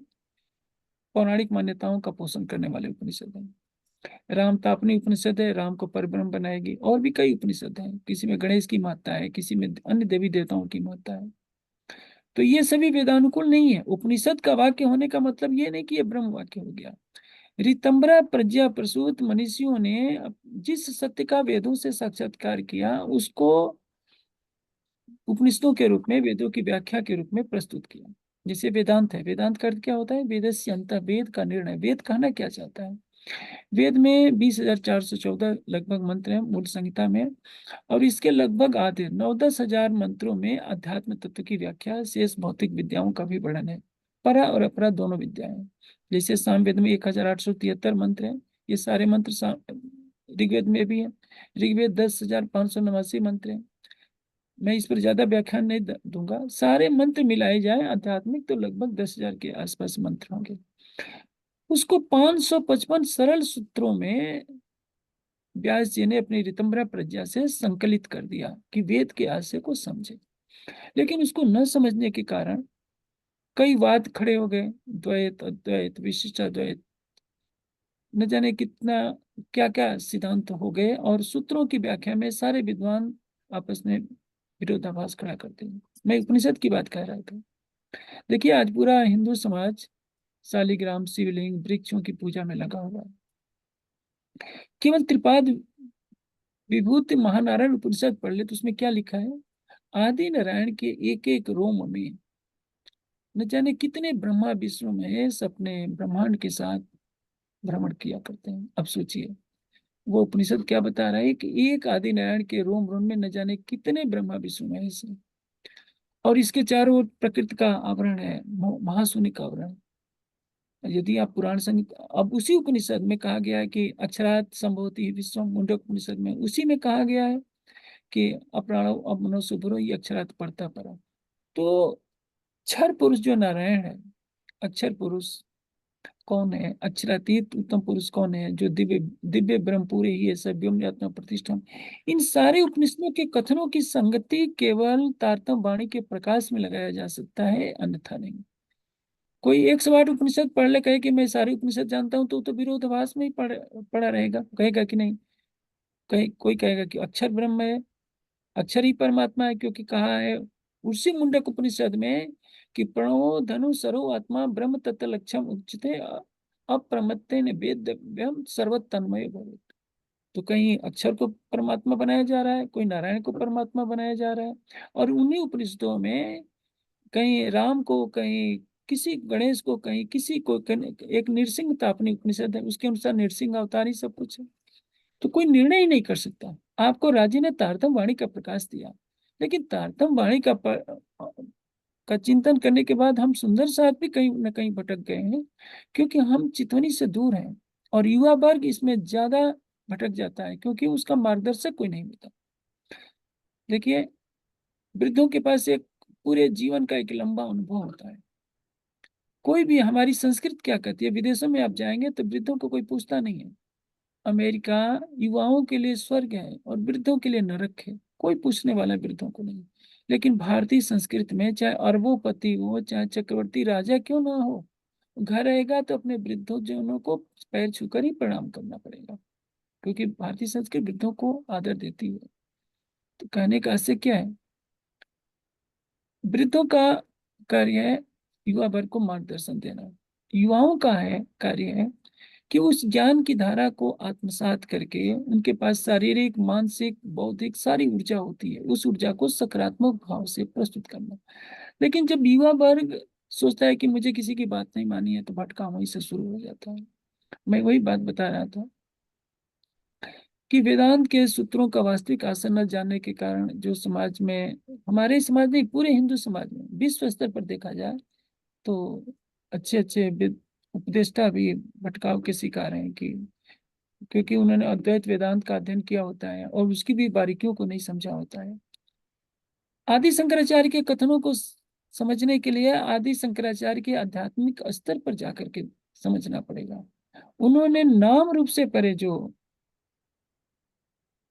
पौराणिक मान्यताओं का पोषण करने वाले उपनिषद हैं। राम तापनी उपनिषद है, राम को परब्रह्म बनाएगी। और भी कई उपनिषद हैं, किसी में गणेश की महत्ता है, किसी में अन्य देवी देवताओं की महत्ता है। तो ये सभी वेदानुकूल नहीं है। उपनिषद का वाक्य होने का मतलब ये नहीं कि ये ब्रह्म वाक्य हो गया। ऋतंभरा प्रज्ञा प्रसूत मनीषियों ने जिस सत्य का वेदों से साक्षात्कार किया उसको उपनिषदों के रूप में, वेदों की व्याख्या के रूप में प्रस्तुत किया। जैसे वेदांत है, वेदांत का अर्थ क्या होता है? वेदस्य अंतः, वेद का निर्णय। वेद कहना क्या चाहता है? वेद में 20,414 लगभग मंत्र हैं मूल संहिता में, और इसके लगभग आधे 9-10 हजार मंत्रों में अध्यात्म तत्व की व्याख्या, शेष भौतिक विद्याओं का भी वर्णन है। परा और अपरा दोनों विद्याएं। जैसे सामवेद में 1873 मंत्र हैं, ये सारे मंत्र ऋग्वेद में भी है। ऋग्वेद 10,589 मंत्र हैं। मैं इस पर ज्यादा व्याख्यान नहीं दूंगा। सारे मंत्र मिलाए जाए आध्यात्मिक तो लगभग 10,000 के आसपास मंत्र होंगे। उसको 555 सरल सूत्रों में व्यास जी ने अपनी ऋतंभरा प्रज्ञा से संकलित कर दिया कि वेद के आशय को समझे। लेकिन उसको न समझने के कारण कई वाद खड़े हो गए, द्वैत अद्वैत विशिष्टाद्वैत, न जाने कितना क्या क्या सिद्धांत हो गए, और सूत्रों की व्याख्या में सारे विद्वान आपस में विरोधाभास खड़ा करते हैं। मैं उपनिषद की बात कह रहा था। देखिए आज पूरा हिंदू समाज शालिग्राम, शिवलिंग, वृक्षों की पूजा में लगा हुआ है। केवल त्रिपाद विभूति महानारायण उपनिषद पढ़ ले तो उसमें क्या लिखा है? आदि नारायण के एक एक रोम में न जाने कितने ब्रह्मा विष्णु महेश अपने ब्रह्मांड के साथ भ्रमण किया करते हैं। अब सोचिए वो उपनिषद क्या बता रहा है कि एक आदि नारायण के रोम रोम में न जाने कितने ब्रह्मा विष्णु महेश हैं, और इसके चारों ओर प्रकृति का आवरण है, महाशून्य का आवरण। यदि आप पुराण संगीत, अब उसी उपनिषद में कहा गया है कि अक्षरात् संभवति विश्वम, मुंडक उपनिषद में उसी में कहा गया है कि अप्राणो अपनो सुभरो, ये अक्षरात् पढ़ता परा। तो क्षर पुरुष जो नारायण है, अक्षर पुरुष कौन है? अक्षरातीत उत्तम पुरुष कौन है? जो दिव्य दिव्य ब्रह्मपुरी ही है, सभ्यम आत्मा प्रतिष्ठम। इन सारे उपनिषदों के कथनों की संगति केवल तारतम वाणी के प्रकाश में लगाया जा सकता है, अन्यथा नहीं। कोई 108 उपनिषद पढ़ ले, कहे कि मैं सारे उपनिषद जानता हूं, तो विरोधाभास में ही पढ़ा रहेगा। कहेगा कि नहीं, कोई कहेगा कि अक्षर ब्रह्म है, अक्षर ही परमात्मा है, क्योंकि कहा है उसी मुंडक उपनिषद में कि प्रणो धनु सरो आत्मा ब्रह्म तत्व लक्ष्यम उच्चते अप्रमत्तेन वेद्यम सर्वतन्मय भवेत्। तो कहीं अक्षर को परमात्मा बनाया जा रहा है, कोई नारायण को परमात्मा बनाया जा रहा है, और उन्हीं उपनिषदों में कहीं राम को, कहीं किसी गणेश को कहीं, किसी को एक नृसिंह तापनी उपनिषद है, उसके अनुसार नृसिंह अवतार ही सब कुछ है। तो कोई निर्णय ही नहीं कर सकता। आपको राजी ने तारतम वाणी का प्रकाश दिया, लेकिन तारतम वाणी का चिंतन करने के बाद हम सुंदर साथ भी कहीं न कहीं भटक गए हैं, क्योंकि हम चितवनी से दूर हैं। और युवा वर्ग इसमें ज्यादा भटक जाता है, क्योंकि उसका मार्गदर्शक कोई नहीं मिलता। देखिए, वृद्धों के पास एक पूरे जीवन का एक लंबा अनुभव होता है। कोई भी, हमारी संस्कृति क्या कहती है, विदेशों में आप जाएंगे तो वृद्धों को कोई पूछता नहीं है। अमेरिका युवाओं के लिए स्वर्ग है और वृद्धों के लिए नरक है, कोई पूछने वाला वृद्धों को नहीं। लेकिन भारतीय संस्कृति में चाहे अरबोपति हो, चाहे चक्रवर्ती राजा क्यों ना हो, घर रहेगा तो अपने वृद्धों जनों को पैर छूकर ही प्रणाम करना पड़ेगा, क्योंकि भारतीय संस्कृति वृद्धों को आदर देती है। तो कहने का आशय क्या है, वृद्धों का कार्य है युवा वर्ग को मार्गदर्शन देना। युवाओं का है कार्य है कि उस ज्ञान की धारा को आत्मसात करके, उनके पास शारीरिक, मानसिक, बौद्धिक सारी ऊर्जा होती है, उस ऊर्जा को सकारात्मक भाव से प्रस्तुत करना। लेकिन जब युवा वर्ग सोचता है कि मुझे किसी की बात नहीं मानी है, तो भटकाव वहीं से शुरू हो जाता है। मैं वही बात बता रहा था कि वेदांत के सूत्रों का वास्तविक असर न जानने के कारण जो समाज में, हमारे समाज में, पूरे हिंदू समाज में, विश्व स्तर पर देखा जाए तो अच्छे अच्छे उपदेष्टा भी भटकाव के शिकार हैं, कि क्योंकि उन्होंने अद्वैत वेदांत का अध्ययन किया होता है और उसकी भी बारीकियों को नहीं समझा होता है। आदि शंकराचार्य के कथनों को समझने के लिए आदि शंकराचार्य के आध्यात्मिक स्तर पर जाकर के समझना पड़ेगा। उन्होंने नाम रूप से परे जो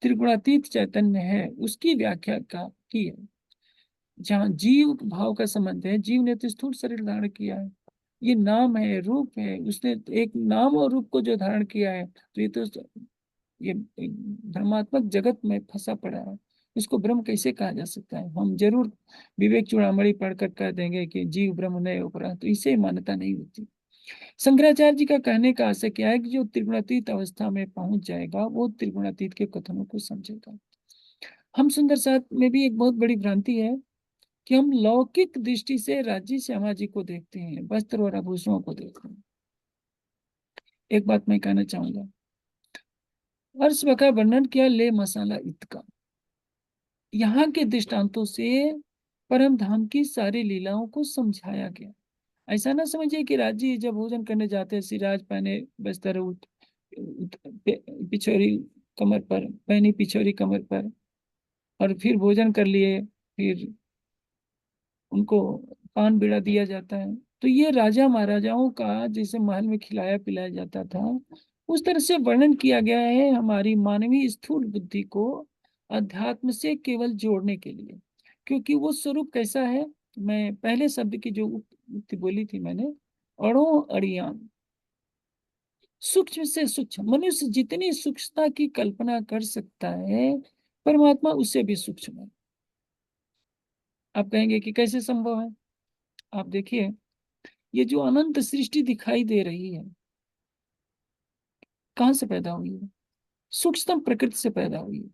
त्रिगुणातीत चैतन्य है उसकी व्याख्या की है। जहाँ जीव भाव का संबंध है, जीव ने तो स्थूल शरीर धारण किया है, ये नाम है, रूप है, उसने एक नाम और रूप को जो धारण किया है, तो ये ब्रह्मात्मक जगत में फंसा पड़ा है। इसको ब्रह्म कैसे कहा जा सकता है? हम जरूर विवेक चूड़ामणि पढ़कर कह देंगे कि जीव ब्रह्म नहीं उपरा, तो इसे मान्यता नहीं होती। शंकराचार्य जी का कहने का आशय क्या है कि जो त्रिगुणातीत अवस्था में पहुंच जाएगा वो त्रिगुणातीत के कथनों को समझेगा। हम सुंदर साथ में भी एक बहुत बड़ी भ्रांति है कि हम लौकिक दृष्टि से राज्य श्यामा जी को देखते हैं, वस्त्र और आभूषणों को देखते हैं। एक बात मैं कहना चाहूंगा, अर्श का वर्णन किया ले मसाला इत का, यहाँ के दृष्टांतों से परम धाम की सारी लीलाओं को समझाया गया। ऐसा ना समझिए कि राजी जब भोजन करने जाते हैं सिराज पहने बस्तर पिछोरी कमर पर पहनी, पिछोरी कमर पर, और फिर भोजन कर लिए, फिर उनको पान बीड़ा दिया जाता है। तो ये राजा महाराजाओं का जैसे महल में खिलाया पिलाया जाता था, उस तरह से वर्णन किया गया है हमारी मानवीय स्थूल बुद्धि को अध्यात्म से केवल जोड़ने के लिए। क्योंकि वो स्वरूप कैसा है, मैं पहले शब्द की जो उक्ति बोली थी मैंने, अड़ो अड़ियान, सूक्ष्म से सूक्ष्म। मनुष्य जितनी सूक्ष्मता की कल्पना कर सकता है, परमात्मा उससे भी सूक्ष्म है। आप कहेंगे कि कैसे संभव है? आप देखिए, ये जो अनंत सृष्टि दिखाई दे रही है, कहां से पैदा हुई है? सूक्ष्मतम प्रकृति से पैदा हुई है।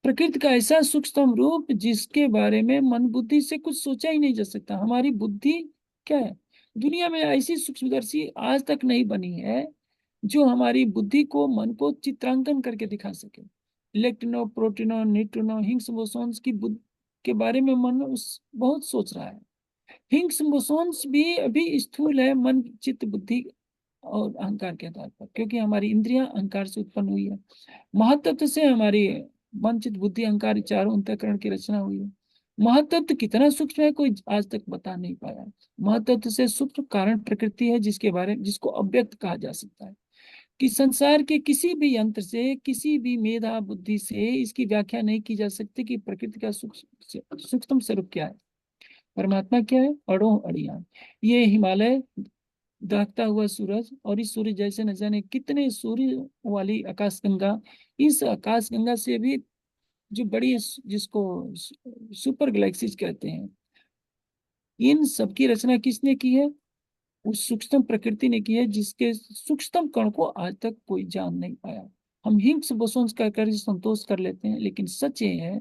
प्रकृति का ऐसा सूक्ष्मतम रूप जिसके बारे में मन बुद्धि से कुछ सोचा ही नहीं जा सकता। हमारी बुद्धि क्या है, दुनिया में ऐसी सूक्ष्मदर्शी आज तक नहीं बनी है जो हमारी बुद्धि को, मन को चित्रांकन करके दिखा सके। इलेक्ट्रॉनों, प्रोटॉनों, न्यूट्रॉनों, हिग्स बोसॉन्स की के बारे में मन बहुत सोच रहा है। हिग्स बोसॉन्स भी अभी स्थूल है, मन, चित्त, बुद्धि और अहंकार के आधार पर, क्योंकि हमारी इंद्रियां अहंकार से उत्पन्न हुई है। महातत्व से हमारी मन, चित्त, बुद्धि, अहंकार चारों अंतःकरण की रचना हुई है। महातत्व कितना सूक्ष्म है कोई आज तक बता नहीं पाया। महातत्व से सूक्ष्म कारण प्रकृति है, जिसको अव्यक्त कहा जा सकता है। कि संसार के किसी भी यंत्र से, किसी भी मेधा बुद्धि से इसकी व्याख्या नहीं की जा सकती कि प्रकृति का सूक्ष्म स्वरूप क्या है, परमात्मा क्या है। अड़ो अड़ियान, ये हिमालय, दहकता हुआ सूरज, और इस सूर्य जैसे न जाने कितने सूर्य वाली आकाशगंगा, इस आकाशगंगा से भी जो बड़ी, जिसको सुपर गैलेक्सीज कहते हैं, इन सबकी रचना किसने की है? उस सूक्ष्म प्रकृति ने की है, जिसके सूक्ष्म कण को आज तक कोई जान नहीं पाया। हम हिग्स बोसॉन्स कर संतोष कर लेते हैं, लेकिन सच ये है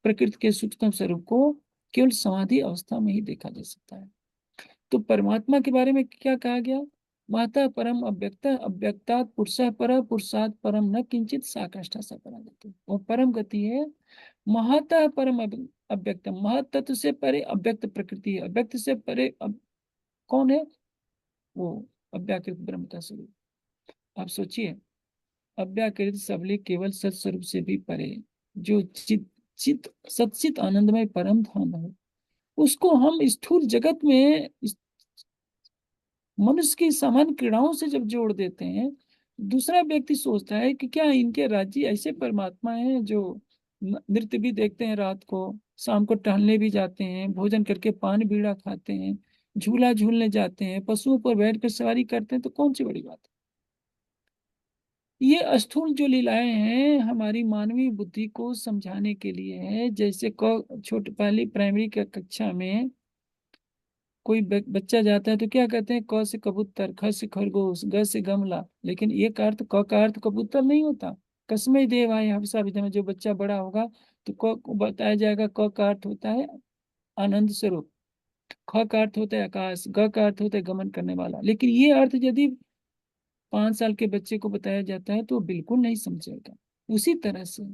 प्रकृति के सूक्ष्म स्वरूप को केवल समाधि अवस्था में ही देखा जा सकता है। तो परमात्मा के बारे में क्या कहा गया? माता परम अव्यक्ता, अव्यक्तात् पुरुषः परः, पुरुषात् परम न किंचित, सा काष्ठा सा परा गति। और परम गति है महतः परम अव्यक्त, महत तत्व से परे अव्यक्त प्रकृति है, अव्यक्त से परे कौन है? वो अव्याकृत ब्रह्म का स्वरूप। आप सोचिए, अव्याकृत सबले केवल सत्स्वरूप से भी परे जो चित चित सच्चित आनंदमय परम धाम है, उसको हम स्थूल जगत में मनुष्य की सामान्य क्रीड़ाओं से जब जोड़ देते हैं, दूसरा व्यक्ति सोचता है कि क्या इनके राज्य ऐसे परमात्मा हैं जो नृत्य भी देखते हैं, रात को शाम को टहलने भी जाते हैं, भोजन करके पान बीड़ा खाते हैं, झूला झूलने जाते हैं, पशुओं पर बैठ कर सवारी करते हैं, तो कौन सी बड़ी बात है? ये स्थूल जो लीलाएं हैं हमारी मानवीय बुद्धि को समझाने के लिए है। जैसे छोटे पहली प्राइमरी की कक्षा में कोई बच्चा जाता है तो क्या कहते हैं? क से कबूतर, ख से खरगोश, ग से गमला। लेकिन ये का अर्थ, क का अर्थ कबूतर नहीं होता। कसमय देवाय हविषा विधि में जो बच्चा बड़ा होगा तो क को बताया जाएगा, क का अर्थ होता है आनंद स्वरूप, ख का अर्थ होता है आकाश, ग का अर्थ होता है गमन करने वाला। लेकिन ये अर्थ यदि 5 साल के बच्चे को बताया जाता है तो बिल्कुल नहीं समझेगा। उसी तरह से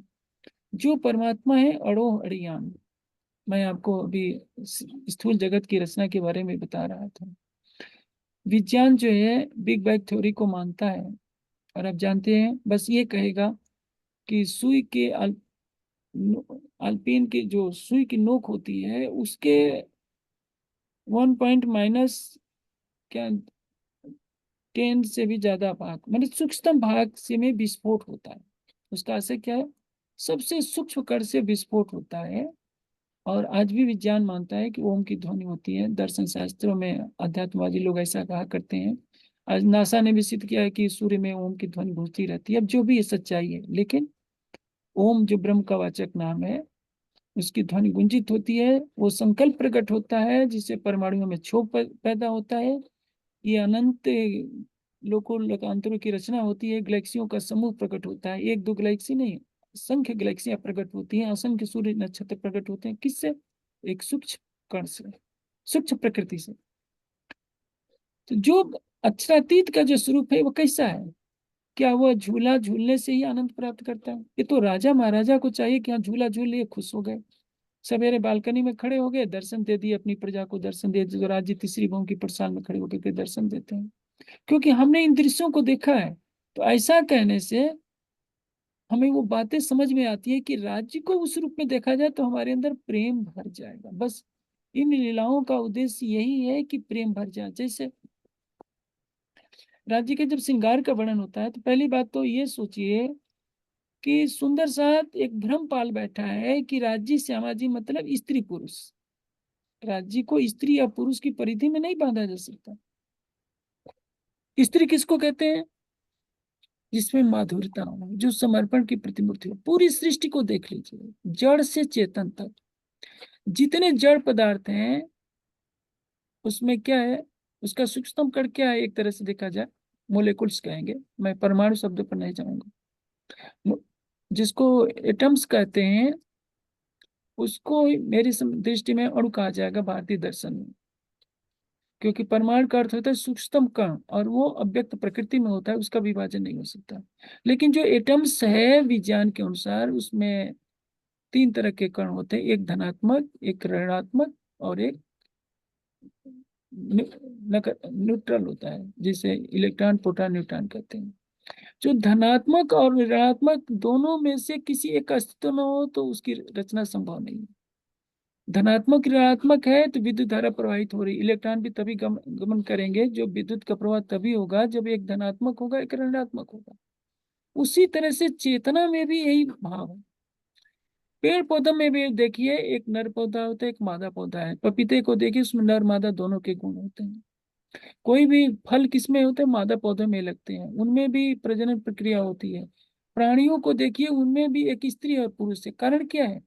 जो परमात्मा है अड़ोह अड़ियान, मैं आपको अभी स्थूल जगत की रचना के बारे में बता रहा था। विज्ञान जो है बिग बैंग थ्योरी को मानता है, और आप जानते हैं बस ये कहेगा कि सुई के अल्पिन की जो सुई की नोक होती है उसके 1 क्या 10 से भी ज्यादा भाग, मतलब सूक्ष्म भाग से में विस्फोट होता है। उसका असर क्या है? सबसे सूक्ष्म कण से विस्फोट होता है। और आज भी विज्ञान मानता है कि ओम की ध्वनि होती है। दर्शन शास्त्रों में अध्यात्मवादी लोग ऐसा कहा करते हैं। आज नासा ने भी सिद्ध किया है कि सूर्य में ओम की ध्वनि घूमती रहती है। अब जो भी ये सच्चाई है, लेकिन ओम जो ब्रह्म का वाचक नाम है, उसकी ध्वनि गुंजित होती है, वो संकल्प प्रकट होता है जिससे परमाणुओं में क्षोभ पैदा होता है। ये अनंत लोकों लोकांतरों की रचना होती है, गैलेक्सियों का समूह प्रकट होता है। एक दो गैलेक्सी नहीं, असंख्य गैलेक्सियां प्रकट होती हैं, असंख्य सूर्य नक्षत्र प्रकट होते हैं। किससे? एक सूक्ष्म कण से, सूक्ष्म प्रकृति से। तो जो अक्षरातीत का जो स्वरूप है वो कैसा है? क्या वह झूला झूलने से ही आनंद प्राप्त करता है? ये तो राजा महाराजा को चाहिए कि हाँ झूला झूल लिए, खुश हो गए, सवेरे बालकनी में खड़े हो गए, दर्शन दे दिए, अपनी प्रजा को दर्शन दे दिए। राज्य तीसरी भूमि की पड़साल में खड़े होकर के दर्शन देते हैं, क्योंकि हमने इन दृश्यों को देखा है। तो ऐसा कहने से हमें वो बातें समझ में आती है कि राज्य को उस रूप में देखा जाए तो हमारे अंदर प्रेम भर जाएगा। बस इन लीलाओं का उद्देश्य यही है कि प्रेम भर जाए। जैसे राज्य के जब श्रृंगार का वर्णन होता है तो पहली बात तो ये सोचिए कि सुंदर साथ एक भ्रम पाल बैठा है कि राज्य श्यामाजी मतलब स्त्री पुरुष। राज्य को स्त्री या पुरुष की परिधि में नहीं बांधा जा सकता। स्त्री किसको कहते हैं? जिसमें माधुर्यता हो, जो समर्पण की प्रतिमूर्ति हो। पूरी सृष्टि को देख लीजिए, जड़ से चेतन तक जितने जड़ पदार्थ हैं उसमें क्या है? उसका सूक्ष्मतम कण क्या है? एक तरह से देखा जाए मोलेकुल्स कहेंगे, मैं परमाणु शब्द पर नहीं जाऊंगा। जिसको एटम्स कहते हैं उसको मेरी दृष्टि में अणु कहा जाएगा भारतीय दर्शन में, क्योंकि परमाणु का अर्थ होता है सूक्ष्मतम कण, और वो अव्यक्त प्रकृति में होता है, उसका विभाजन नहीं हो सकता। लेकिन जो एटम्स है विज्ञान के अनुसार उसमें 3 तरह के कण होते हैं, एक धनात्मक, एक ऋणात्मक, और एक न्यूट्रल होता है, जिसे इलेक्ट्रॉन प्रोटॉन न्यूट्रॉन कहते हैं। जो धनात्मक और ऋणात्मक दोनों में से किसी एक का अस्तित्व न हो तो उसकी रचना संभव नहीं है। धनात्मक ऋणात्मक है तो विद्युत धारा प्रवाहित हो रही, इलेक्ट्रॉन भी तभी गमन करेंगे, जो विद्युत का प्रवाह तभी होगा जब एक धनात्मक होगा एक ऋणात्मक होगा। उसी तरह से चेतना में भी यही भाव है। पेड़ पौधों में भी देखिए, एक नर पौधा होता है, एक मादा पौधा है। पपीते को देखिए, उसमें नर मादा दोनों के गुण होते हैं। कोई भी फल किसमें होते हैं? मादा पौधे में लगते हैं, उनमें भी प्रजनन प्रक्रिया होती है। प्राणियों को देखिए, उनमें भी एक स्त्री और पुरुष है। कारण क्या है?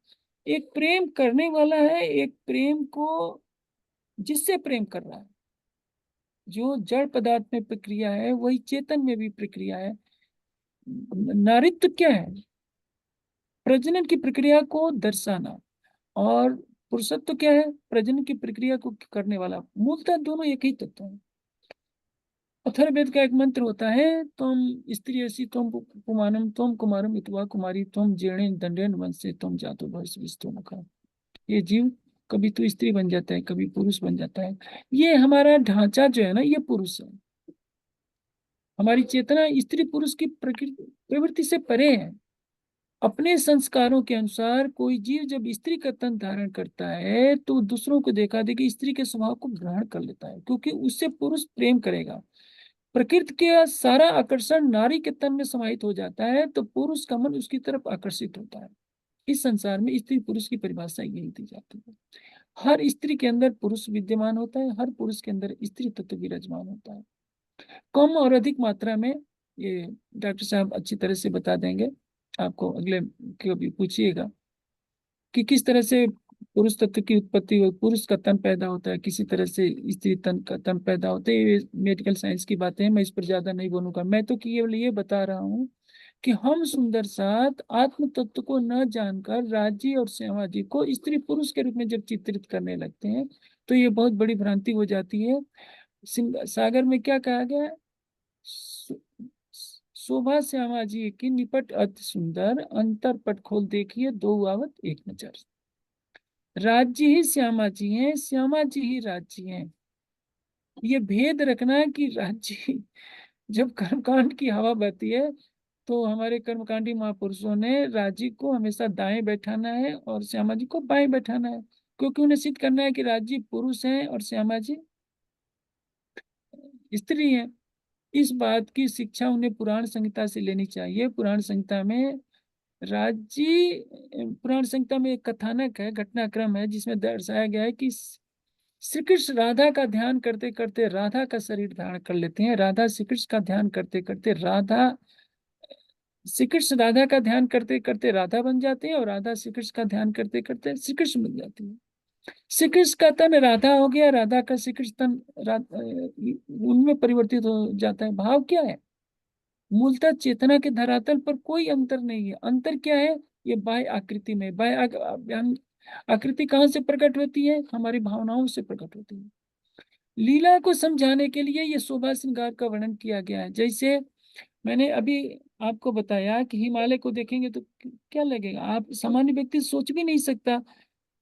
एक प्रेम करने वाला है, एक प्रेम को जिससे प्रेम कर रहा है। जो जड़ पदार्थ में प्रक्रिया है वही चेतन में भी प्रक्रिया है। नारित्व क्या है? प्रजनन की प्रक्रिया को दर्शाना। और पुरुषत्व क्या है? प्रजनन की प्रक्रिया को करने वाला। मूलतः दोनों एक ही तत्व है। अथर्ववेद का एक मंत्र होता है, तुम स्त्री ऐसी तुम पुमानम तुम कुमारम इतवा कुमारी तुम जेणे दंडेन वंशे तुम जातो भविष्य विस्तु मुखा। ये जीव कभी तो स्त्री बन जाता है, कभी पुरुष बन जाता है। ये हमारा ढांचा जो है ना, ये पुरुष है। हमारी चेतना स्त्री पुरुष की प्रवृत्ति से परे है। अपने संस्कारों के अनुसार कोई जीव जब स्त्री का तन धारण करता है तो दूसरों को देखा देखी स्त्री के स्वभाव को ग्रहण कर लेता है, क्योंकि उससे पुरुष प्रेम करेगा। प्रकृति के सारा आकर्षण नारी के तन में समाहित हो जाता है तो पुरुष का मन उसकी तरफ आकर्षित होता है। इस संसार में स्त्री पुरुष की परिभाषा यही दी जाती है। हर स्त्री के अंदर पुरुष विद्यमान होता है, हर पुरुष के अंदर स्त्री तत्व विराजमान होता है। कम और अधिक मात्रा में, ये डॉक्टर साहब अच्छी तरह से बता देंगे आपको, अगले कभी पूछिएगा कि किस तरह से पुरुष तत्व की उत्पत्ति हो, पुरुष का तन पैदा होता है, किसी तरह से स्त्री तन का तन पैदा होता है। ये मेडिकल साइंस की बातें हैं, मैं इस पर ज्यादा नहीं बोलूंगा। मैं तो केवल ये बता रहा हूँ कि हम सुंदर साथ आत्म तत्व को न जानकर राज्य और श्यामा जी को स्त्री पुरुष के रूप में जब चित्रित करने लगते हैं तो ये बहुत बड़ी भ्रांति हो जाती है। सागर में क्या कहा गया है? शोभा श्यामा जी की निपट अति सुंदर, अंतर पट खोल देखिए दो आवत एक नजर। राज्य ही श्यामा जी हैं, श्यामा जी ही राज्य हैं। ये भेद रखना कि राज्य जब कर्मकांड की हवा बहती है तो हमारे कर्मकांडी महापुरुषों ने राज्य को हमेशा दाएं बैठाना है और श्यामा जी को बाएं बैठाना है, क्योंकि उन्हें सिद्ध करना है कि राज्य पुरुष हैं और श्यामा जी स्त्री हैं। इस बात की शिक्षा उन्हें पुराण संहिता से लेनी चाहिए। पुराण संहिता में पुराण संहिता में एक कथानक है, घटनाक्रम है, जिसमें दर्शाया गया है कि श्री कृष्ण राधा का ध्यान करते करते राधा का शरीर धारण कर लेते हैं, राधा श्री कृष्ण का ध्यान करते करते श्री कृष्ण राधा का ध्यान करते करते राधा बन जाते हैं और राधा श्री कृष्ण का ध्यान करते करते श्री कृष्ण बन जाती है। श्री कृष्ण का तन राधा हो गया, राधा का श्री कृष्ण तन उनमें परिवर्तित हो जाता है। भाव क्या है? मूलतः चेतना के धरातल पर कोई अंतर नहीं है। अंतर क्या है? ये बाह्य आकृति में। आकृति कहाँ से प्रकट होती है? हमारी भावनाओं से प्रकट होती है। लीला को समझाने के लिए ये शोभा श्रृंगार का वर्णन किया गया है। जैसे मैंने अभी आपको बताया कि हिमालय को देखेंगे तो क्या लगेगा? आप सामान्य व्यक्ति सोच भी नहीं सकता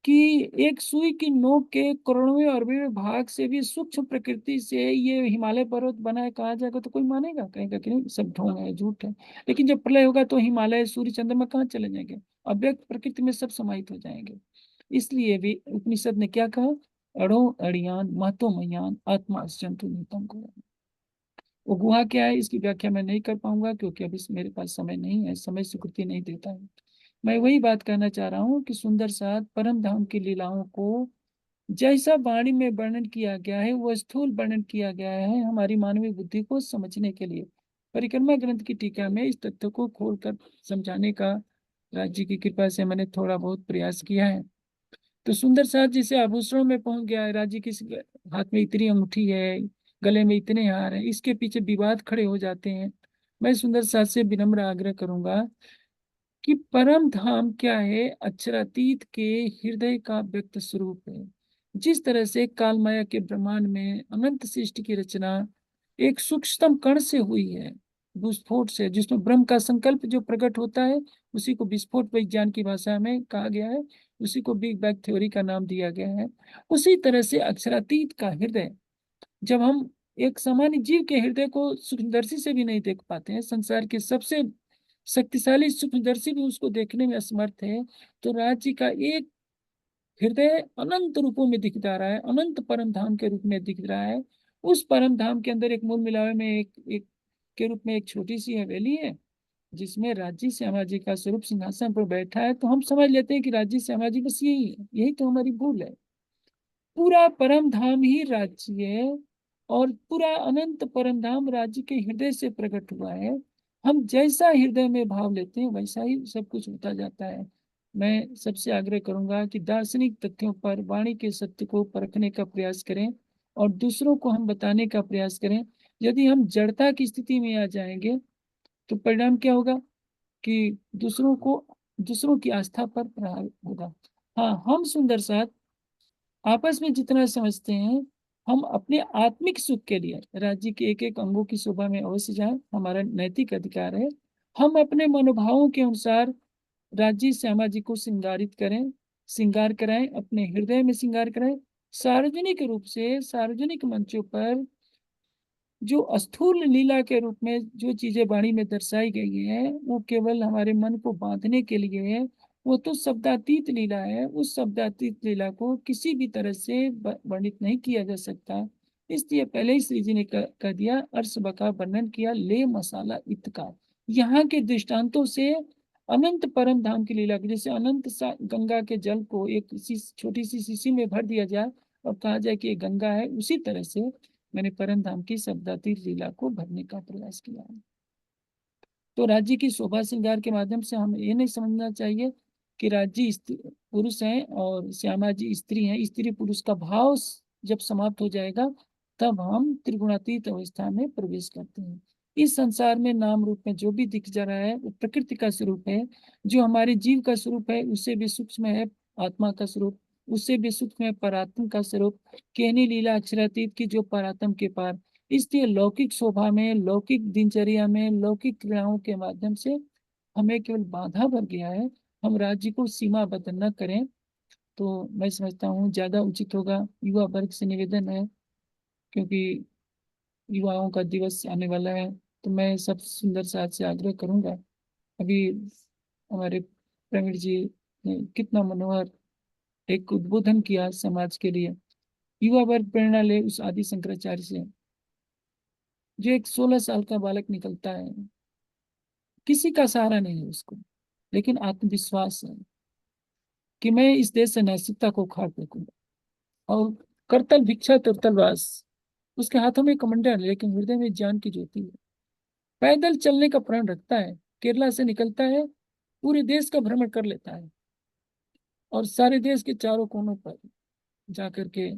कि एक सुई की नोक के करोड़वें अरबवें भाग से भी सूक्ष्म प्रकृति से ये हिमालय पर्वत बना है कहा जाएगा तो कोई मानेगा? कहेगा कि नहीं, सब ढोंग है, झूठ है। लेकिन जब प्रलय होगा तो हिमालय सूर्य चंद्रमा कहाँ चले जाएंगे? अव्यक्त प्रकृति में सब समाहित हो जाएंगे। इसलिए भी उपनिषद ने क्या कहा? अड़ो अड़ियान महतो मयान आत्मा जंतु नीतम को। वो गुहा क्या है इसकी व्याख्या मैं नहीं कर पाऊंगा, क्योंकि अभी मेरे पास समय नहीं है, समय स्वीकृति नहीं देता है। मैं वही बात कहना चाह रहा हूँ कि सुंदर साथ परम धाम की लीलाओं को जैसा वाणी में वर्णन किया गया है वो स्थूल वर्णन किया गया है हमारी मानवीय बुद्धि को समझने के लिए। परिक्रमा ग्रंथ की टीका में इस तथ्य को खोलकर समझाने का राज्य की कृपा से मैंने थोड़ा बहुत प्रयास किया है। तो सुंदर साथ जैसे आभूषणों में पहुंच गया है, राज्य की हाथ में इतनी अंगूठी है, गले में इतने हार हैं, इसके पीछे विवाद खड़े हो जाते हैं। मैं सुंदर साथ से विनम्र आग्रह करूंगा कि परम धाम क्या है? अक्षरातीत के हृदय का व्यक्त स्वरूप है। जिस तरह से काल माया के ब्रह्मांड में अनंत सृष्टि की रचना एक सूक्ष्मतम कण से हुई है, विस्फोट से, जिसमें ब्रह्म का संकल्प जो प्रकट होता है उसी को विस्फोट विज्ञान की भाषा में कहा गया है, उसी को बिग बैंग थ्योरी का नाम दिया गया है। उसी तरह से अक्षरातीत का हृदय, जब हम एक सामान्य जीव के हृदय को सूक्ष्मदर्शी से भी नहीं देख पाते हैं, संसार के सबसे शक्तिशाली सूक्ष्मदर्शी भी उसको देखने में असमर्थ है, तो राज्य का एक हृदय अनंत रूपों में दिख जा रहा है, अनंत परम धाम के रूप में दिख रहा है। उस परम धाम के अंदर एक मूल मिलावे में एक के रूप में एक छोटी सी हवेली है जिसमें राज्य श्यामा जी का स्वरूप सिंहासन पर बैठा है। तो हम समझ लेते हैं कि राज्य श्यामा जी बस यही है। यही तो हमारी भूल है। पूरा परम धाम ही राज्य है और पूरा अनंत परम धाम राज्य के हृदय से प्रकट हुआ है। हम जैसा हृदय में भाव लेते हैं वैसा ही सब कुछ होता जाता है। मैं सबसे आग्रह करूंगा कि दार्शनिक तथ्यों पर वाणी के सत्य को परखने का प्रयास करें और दूसरों को हम बताने का प्रयास करें। यदि हम जड़ता की स्थिति में आ जाएंगे तो परिणाम क्या होगा कि दूसरों की आस्था पर प्रहार होगा। हाँ, हम सुंदर साथ आपस में जितना समझते हैं, हम अपने आत्मिक सुख के लिए राज्य के एक एक अंगों की शोभा में अवश्य जाएं, हमारा नैतिक अधिकार है। हम अपने मनोभावों के अनुसार राज्य श्यामा जी को श्रृंगारित करें, श्रृंगार कराएं, अपने हृदय में श्रृंगार कराएं। सार्वजनिक रूप से सार्वजनिक मंचों पर जो स्थूल लीला के रूप में जो चीजें वाणी में दर्शाई गई है, वो केवल हमारे मन को बांधने के लिए है। वो तो शब्दातीत लीला है। उस शब्दातीत लीला को किसी भी तरह से वर्णित नहीं किया जा सकता। इसलिए पहले ही श्री जी ने कह दिया, अर्श बका वर्णन किया, ले मसाला इतका। यहाँ के दृष्टांतों से अनंत परम धाम की लीला की, जैसे अनंत गंगा के जल को एक छोटी सी शीशी में भर दिया जाए और कहा जाए कि ये गंगा है, उसी तरह से मैंने परम धाम की शब्दातीत लीला को भरने का प्रयास किया है। तो राज्य की शोभा श्रृंगार के माध्यम से हमें ये नहीं समझना चाहिए कि राज्य पुरुष हैं और श्यामा जी स्त्री हैं। स्त्री पुरुष का भाव जब समाप्त हो जाएगा, तब हम त्रिगुणातीत अवस्था में प्रवेश करते हैं। इस संसार में नाम रूप में जो भी दिख जा रहा है, वो प्रकृति का स्वरूप है। जो हमारे जीव का स्वरूप है, उससे भी सूक्ष्म है आत्मा का स्वरूप, उससे भी सूक्ष्म है परात्म का स्वरूप। कहनी लीला अक्षरातीत की जो परात्म के पार। इसलिए लौकिक शोभा में, लौकिक दिनचर्या में, लौकिक क्रियाओं के माध्यम से हमें केवल बाधा बढ़ गया है। हम राज्य को सीमाबद्ध न करें, तो मैं समझता हूँ ज्यादा उचित होगा। युवा वर्ग से निवेदन है, क्योंकि युवाओं का दिवस आने वाला है, तो मैं सब सुंदर साथ से आग्रह करूंगा। अभी हमारे प्रवीण जी ने कितना मनोहर एक उद्बोधन किया समाज के लिए। युवा वर्ग प्रेरणा ले उस आदि शंकराचार्य से। जो एक 16 साल का बालक निकलता है, किसी का सहारा नहीं है उसको, लेकिन आत्मविश्वास है कि मैं इस देश से नास्तिकता को उखाड़ फेंकूंगा। और करतल भिक्षा तुरतलवास, उसके हाथों में कमंडल है, लेकिन हृदय में ज्ञान की ज्योति है। पैदल चलने का प्रण रखता है, केरला से निकलता है, पूरे देश का भ्रमण कर लेता है और सारे देश के चारों कोनों पर जाकर के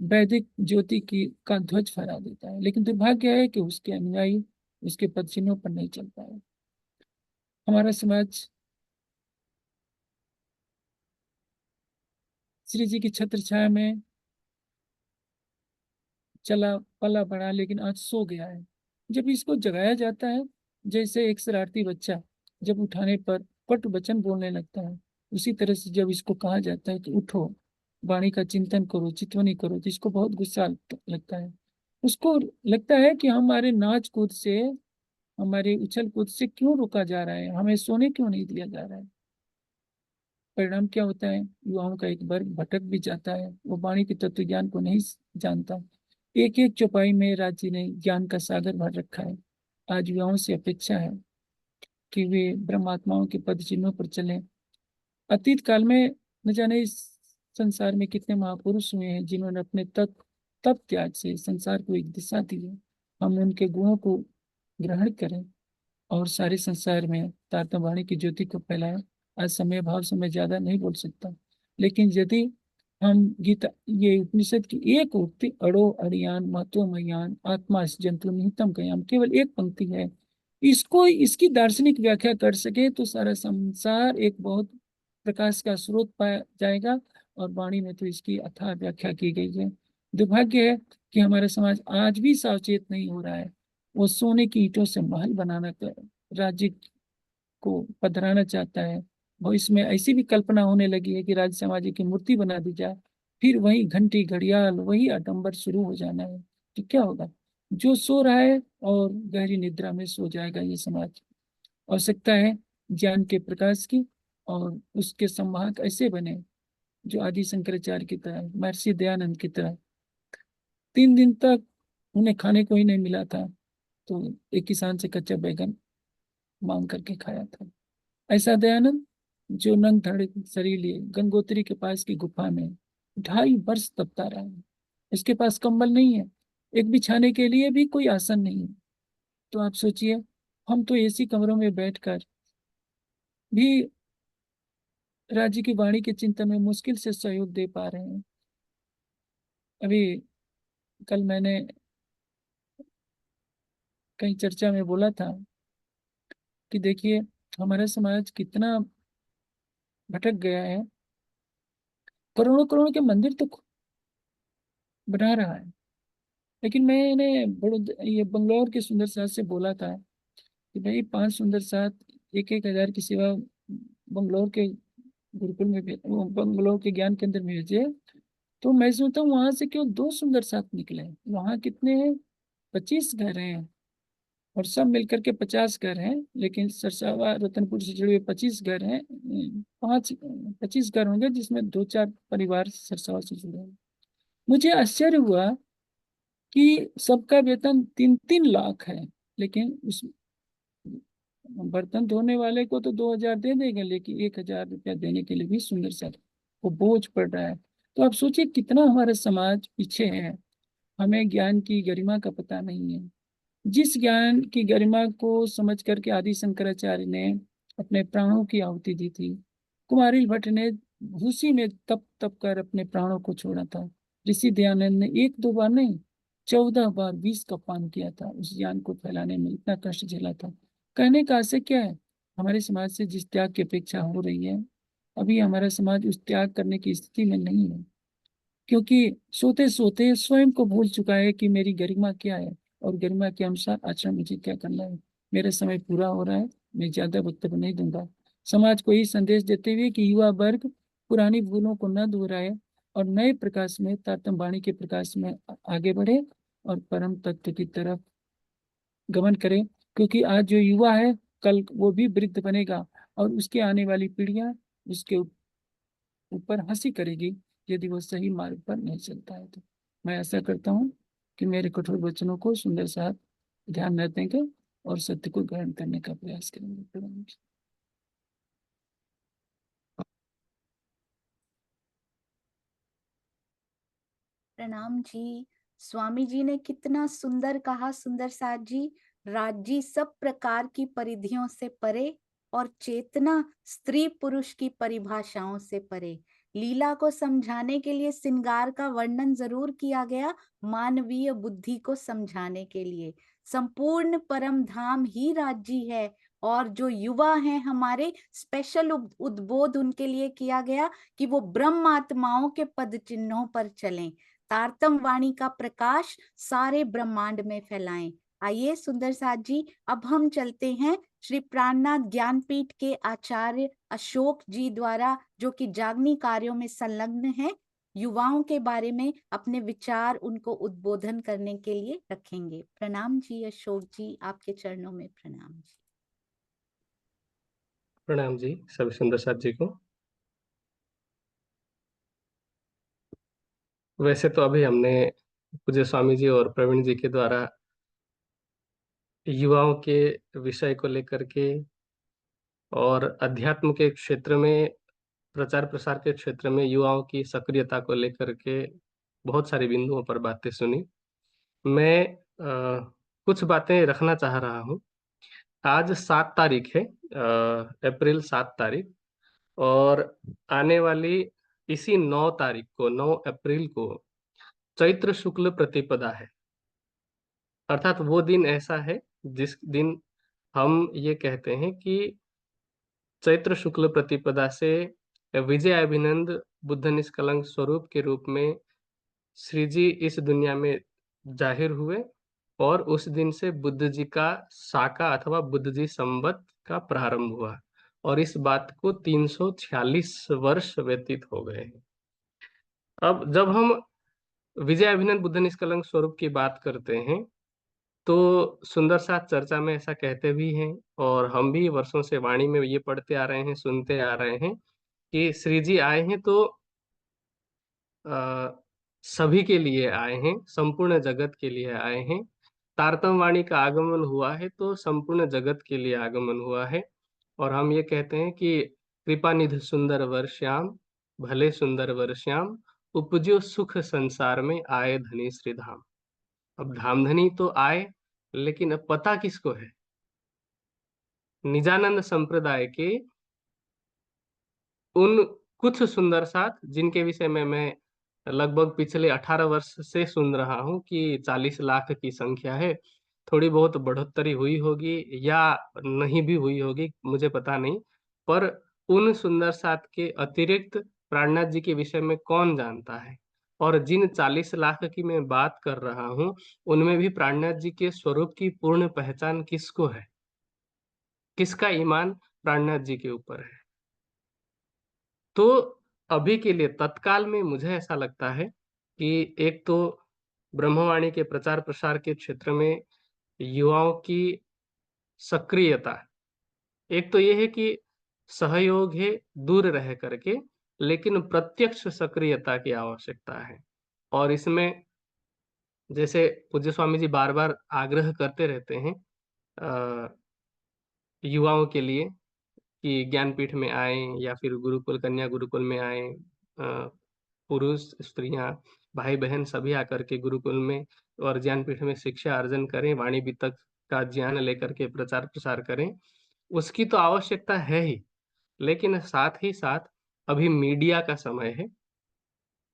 वैदिक ज्योति की का ध्वज फहरा देता है। लेकिन दुर्भाग्य है कि उसके अनुयायी उसके पदचिन्हों पर नहीं चल पाए। हमारा समाज श्री जी की छत्र छाया में चला पला बड़ा, लेकिन आज सो गया है। जब इसको जगाया जाता है, जैसे एक शरारती बच्चा जब उठाने पर पट वचन बोलने लगता है, उसी तरह से जब इसको कहा जाता है कि उठो, वाणी का चिंतन करो, चितवनी करो, तो इसको बहुत गुस्सा लगता है। उसको लगता है कि हमारे नाच कूद से, हमारे उछल कूद से क्यों रोका जा रहा है, हमें सोने क्यों नहीं दिया जा रहा है। परिणाम क्या होता है? युवाओं का एक वर्ग भटक भी जाता है, वो वाणी के तत्व ज्ञान को नहीं जानता। एक एक चौपाई में राज्य ने ज्ञान का सागर भर रखा है। आज युवाओं से अपेक्षा है कि वे ब्रह्मात्माओं के पद चिन्हों पर चलें। अतीत काल में न जाने इस संसार में कितने महापुरुष हुए हैं जिन्होंने अपने तप त्याग से संसार को एक दिशा दी है। हम उनके गुणों को ग्रहण करें और सारे संसार में तारतम्यवाणी की ज्योति को फैलाएं। आज समय भाव से मैं ज्यादा नहीं बोल सकता, लेकिन यदि हम गीता, ये उपनिषद की एक उक्ति, अड़ो अड़ियान महत्व मयान आत्मा जंतु निहितम कयाम, केवल एक पंक्ति है, इसको इसकी दार्शनिक व्याख्या कर सके तो सारा संसार एक बहुत प्रकाश का स्रोत पाया जाएगा। और वाणी में तो इसकी अथाह व्याख्या की गई है। दुर्भाग्य है कि हमारा समाज आज भी सावचेत नहीं हो रहा है। वो सोने की ईंटों से महल बनाना राज्य को पधराना चाहता है। वो इसमें ऐसी भी कल्पना होने लगी है कि राज्य समाज की मूर्ति बना दी जाए, फिर वही घंटी घड़ियाल वही आडंबर शुरू हो जाना है। तो क्या होगा? जो सो रहा है और गहरी निद्रा में सो जाएगा ये समाज। आवश्यकता है ज्ञान के प्रकाश की, और उसके संवाहक ऐसे बने जो आदि शंकराचार्य की तरह, महर्षि दयानंद की तरह। 3 दिन तक उन्हें खाने को ही नहीं मिला था, तो एक किसान से कच्चा बैगन मांग करके खाया था। ऐसा दयानंद जो नंग धड़ शरीर लिए गंगोत्री के पास की गुफा में 2.5 वर्ष तपता रहा है। इसके पास कंबल नहीं है, एक बिछाने के लिए भी कोई आसन नहीं है। तो आप सोचिए, हम तो एसी कमरों में बैठकर भी राज्य की वाणी के चिंतन में मुश्किल से सहयोग दे पा रहे हैं। अभी कल मैंने कहीं चर्चा में बोला था कि देखिए हमारा समाज कितना भटक गया है। करोड़ों करोड़ के मंदिर तो बना रहा है। लेकिन मैंने ये बंगलौर के सुंदर साथ से बोला था कि भाई 5 सुंदर साथ 1,000 की सेवा बंगलौर के गुरुकुल में वो बंगलौर के ज्ञान केंद्र में भेजे। तो मैं सोचता हूँ वहां से क्यों 2 सुंदर साथ निकले। वहां कितने हैं? 25 घर हैं और सब मिलकर के 50 घर हैं। लेकिन सरसावा रतनपुर से जुड़े हुए 25 घर हैं। 25 घर होंगे जिसमें 2-4 परिवार सरसावा से जुड़े हैं। मुझे आश्चर्य हुआ कि सबका वेतन 3-3 लाख है। लेकिन उस बर्तन धोने वाले को तो 2,000 दे देंगे, लेकिन 1,000 रुपया देने के लिए भी सुंदर सा वो बोझ पड़ रहा है। तो आप सोचिए कितना हमारा समाज पीछे है। हमें ज्ञान की गरिमा का पता नहीं है। जिस ज्ञान की गरिमा को समझ करके आदि शंकराचार्य ने अपने प्राणों की आहुति दी थी, कुमारिल भट्ट ने उसी में तप तप कर अपने प्राणों को छोड़ा था। ऋषि दयानंद ने 1-2 बार नहीं, 14 बार विष का पान किया था। उस ज्ञान को फैलाने में इतना कष्ट झेला था। कहने का आशय क्या है? हमारे समाज से जिस त्याग की अपेक्षा हो रही है, अभी हमारा समाज उस त्याग करने की स्थिति में नहीं है, क्योंकि सोते सोते स्वयं को भूल चुका है कि मेरी गरिमा क्या है और गरिमा के अनुसार आचरण मुझे क्या करना है। मेरा समय पूरा हो रहा है, मैं ज्यादा वक्तव्य नहीं दूंगा। समाज को यही संदेश देते हुए कि युवा वर्ग पुरानी भूलों को न दोहराए और नए प्रकाश में, तारतम्य वाणी के प्रकाश में आगे बढ़े और परम तत्व की तरफ गमन करे। क्योंकि आज जो युवा है, कल वो भी वृद्ध बनेगा और उसके आने वाली पीढ़ियां उसके ऊपर हंसी करेगी यदि वो सही मार्ग पर नहीं चलता है। तो मैं ऐसा करता हूँ कि मेरे कठोर वचनों को सुंदर साथ ध्यान न देंगे और सत्य को ग्रहण करने का प्रयास करेंगे। प्रणाम जी। स्वामी जी ने कितना सुंदर कहा सुंदर साथ जी। राज्य सब प्रकार की परिधियों से परे और चेतना स्त्री पुरुष की परिभाषाओं से परे। लीला को समझाने के लिए श्रृंगार का वर्णन जरूर किया गया, मानवीय बुद्धि को समझाने के लिए। संपूर्ण परम धाम ही राज्य है और जो युवा हैं हमारे, स्पेशल उद्बोध उनके लिए किया गया कि वो ब्रह्म आत्माओं के पद चिन्हों पर चलें, तारतम वाणी का प्रकाश सारे ब्रह्मांड में फैलाएं। आइए सुंदर साथ जी, अब हम चलते हैं श्री प्राणनाथ ज्ञानपीठ के आचार्य अशोक जी द्वारा, जो कि जागनी कार्यों में संलग्न हैं, युवाओं के बारे में अपने विचार उनको उद्बोधन करने के लिए रखेंगे। प्रणाम जी अशोक जी, आपके चरणों में प्रणाम जी। प्रणाम जी सभी सुंदर साथ जी को। वैसे तो अभी हमने पूज्य स्वामी जी और प्रवीण जी के द्वारा युवाओं के विषय को लेकर के और अध्यात्म के क्षेत्र में, प्रचार प्रसार के क्षेत्र में युवाओं की सक्रियता को लेकर के बहुत सारे बिंदुओं पर बातें सुनी। मैं कुछ बातें रखना चाह रहा हूँ। आज 7 तारीख है, अप्रैल 7 तारीख, और आने वाली इसी 9 तारीख को, 9 अप्रैल को चैत्र शुक्ल प्रतिपदा है। अर्थात वो दिन ऐसा है जिस दिन हम ये कहते हैं कि चैत्र शुक्ल प्रतिपदा से विजय अभिनंद बुद्ध निष्कलंक स्वरूप के रूप में श्री जी इस दुनिया में जाहिर हुए और उस दिन से बुद्ध जी का साका अथवा बुद्ध जी संवत का प्रारंभ हुआ और इस बात को 346 वर्ष व्यतीत हो गए हैं। अब जब हम विजय अभिनंद बुद्ध निष्कलंक स्वरूप की बात करते हैं तो सुंदर साथ चर्चा में ऐसा कहते भी हैं और हम भी वर्षों से वाणी में ये पढ़ते आ रहे हैं, सुनते आ रहे हैं कि श्री जी आए हैं तो सभी के लिए आए हैं, संपूर्ण जगत के लिए आए हैं। तारतम वाणी का आगमन हुआ है तो संपूर्ण जगत के लिए आगमन हुआ है। और हम ये कहते हैं कि कृपा निधि सुंदर वर श्याम, भले सुंदर वर श्याम, उपजो सुख संसार में आए धनी श्री धाम। अब धामधनी तो आए, लेकिन अब पता किसको है? निजानंद संप्रदाय के उन कुछ सुंदर साथ जिनके विषय में मैं लगभग पिछले 18 वर्ष से सुन रहा हूँ कि 40 लाख की संख्या है। थोड़ी बहुत बढ़ोतरी हुई होगी या नहीं भी हुई होगी, मुझे पता नहीं, पर उन सुंदर साथ के अतिरिक्त प्राणनाथ जी के विषय में कौन जानता है। और जिन 40 लाख की मैं बात कर रहा हूँ, उनमें भी प्राणनाथ जी के स्वरूप की पूर्ण पहचान किसको है? किसका ईमान प्राणनाथ जी के ऊपर है? तो अभी के लिए तत्काल में मुझे ऐसा लगता है कि एक तो ब्रह्मवाणी के प्रचार प्रसार के क्षेत्र में युवाओं की सक्रियता, एक तो ये है कि सहयोग है दूर रह करके, लेकिन प्रत्यक्ष सक्रियता की आवश्यकता है। और इसमें जैसे पूज्य स्वामी जी बार-बार आग्रह करते रहते हैं अ, युवाओं के लिए कि ज्ञानपीठ में आएँ या फिर गुरुकुल, कन्या गुरुकुल में आएँ। पुरुष, स्त्रियाँ, भाई-बहन सभी आकर के गुरुकुल में और ज्ञानपीठ में शिक्षा अर्जन करें, वाणी वितक का ज्ञान लेकर के प्रचार-प्रसार करें। उसकी तो आवश्यकता है ही, लेकिन साथ ही साथ अभी मीडिया का समय है,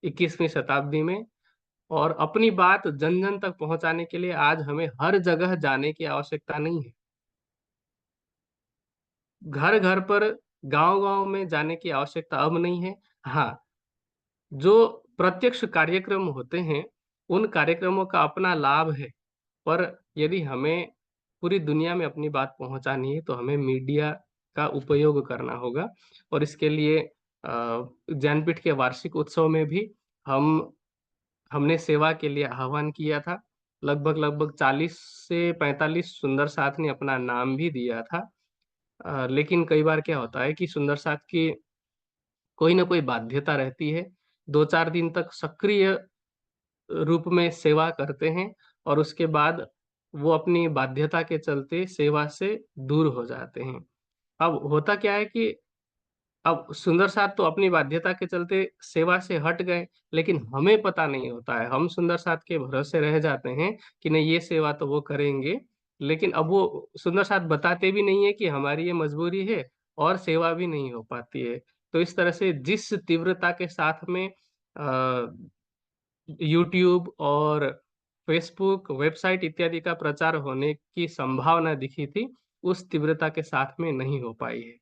21वीं शताब्दी में, और अपनी बात जन-जन तक पहुँचाने के लिए आज हमें हर जगह जाने की आवश्यकता नहीं है। घर-घर पर, गाँव-गाँव में जाने की आवश्यकता अब नहीं है। हाँ, जो प्रत्यक्ष कार्यक्रम होते हैं, उन कार्यक्रमों का अपना लाभ है, पर यदि हमें पूरी दुनिया में अपनी बात पहुँचानी है, तो हमें मीडिया का उपयोग करना होगा। और इसके लिए ज्ञानपीठ के वार्षिक उत्सव में भी हमने सेवा के लिए आह्वान किया था। लगभग 40 से 45 सुंदर साथ ने अपना नाम भी दिया था। लेकिन कई बार क्या होता है कि सुंदर साथ की कोई न कोई बाध्यता रहती है, 2-4 दिन तक सक्रिय रूप में सेवा करते हैं और उसके बाद वो अपनी बाध्यता के चलते सेवा से दूर हो जाते हैं। अब होता क्या है कि अब सुंदर साथ तो अपनी बाध्यता के चलते सेवा से हट गए, लेकिन हमें पता नहीं होता है। हम सुंदर साथ के भरोसे रह जाते हैं कि नहीं, ये सेवा तो वो करेंगे, लेकिन अब वो सुंदर साथ बताते भी नहीं है कि हमारी ये मजबूरी है और सेवा भी नहीं हो पाती है। तो इस तरह से जिस तीव्रता के साथ में यूट्यूब और फ़ेसबुक, वेबसाइट इत्यादि का प्रचार होने की संभावना दिखी थी, उस तीव्रता के साथ में नहीं हो पाई है।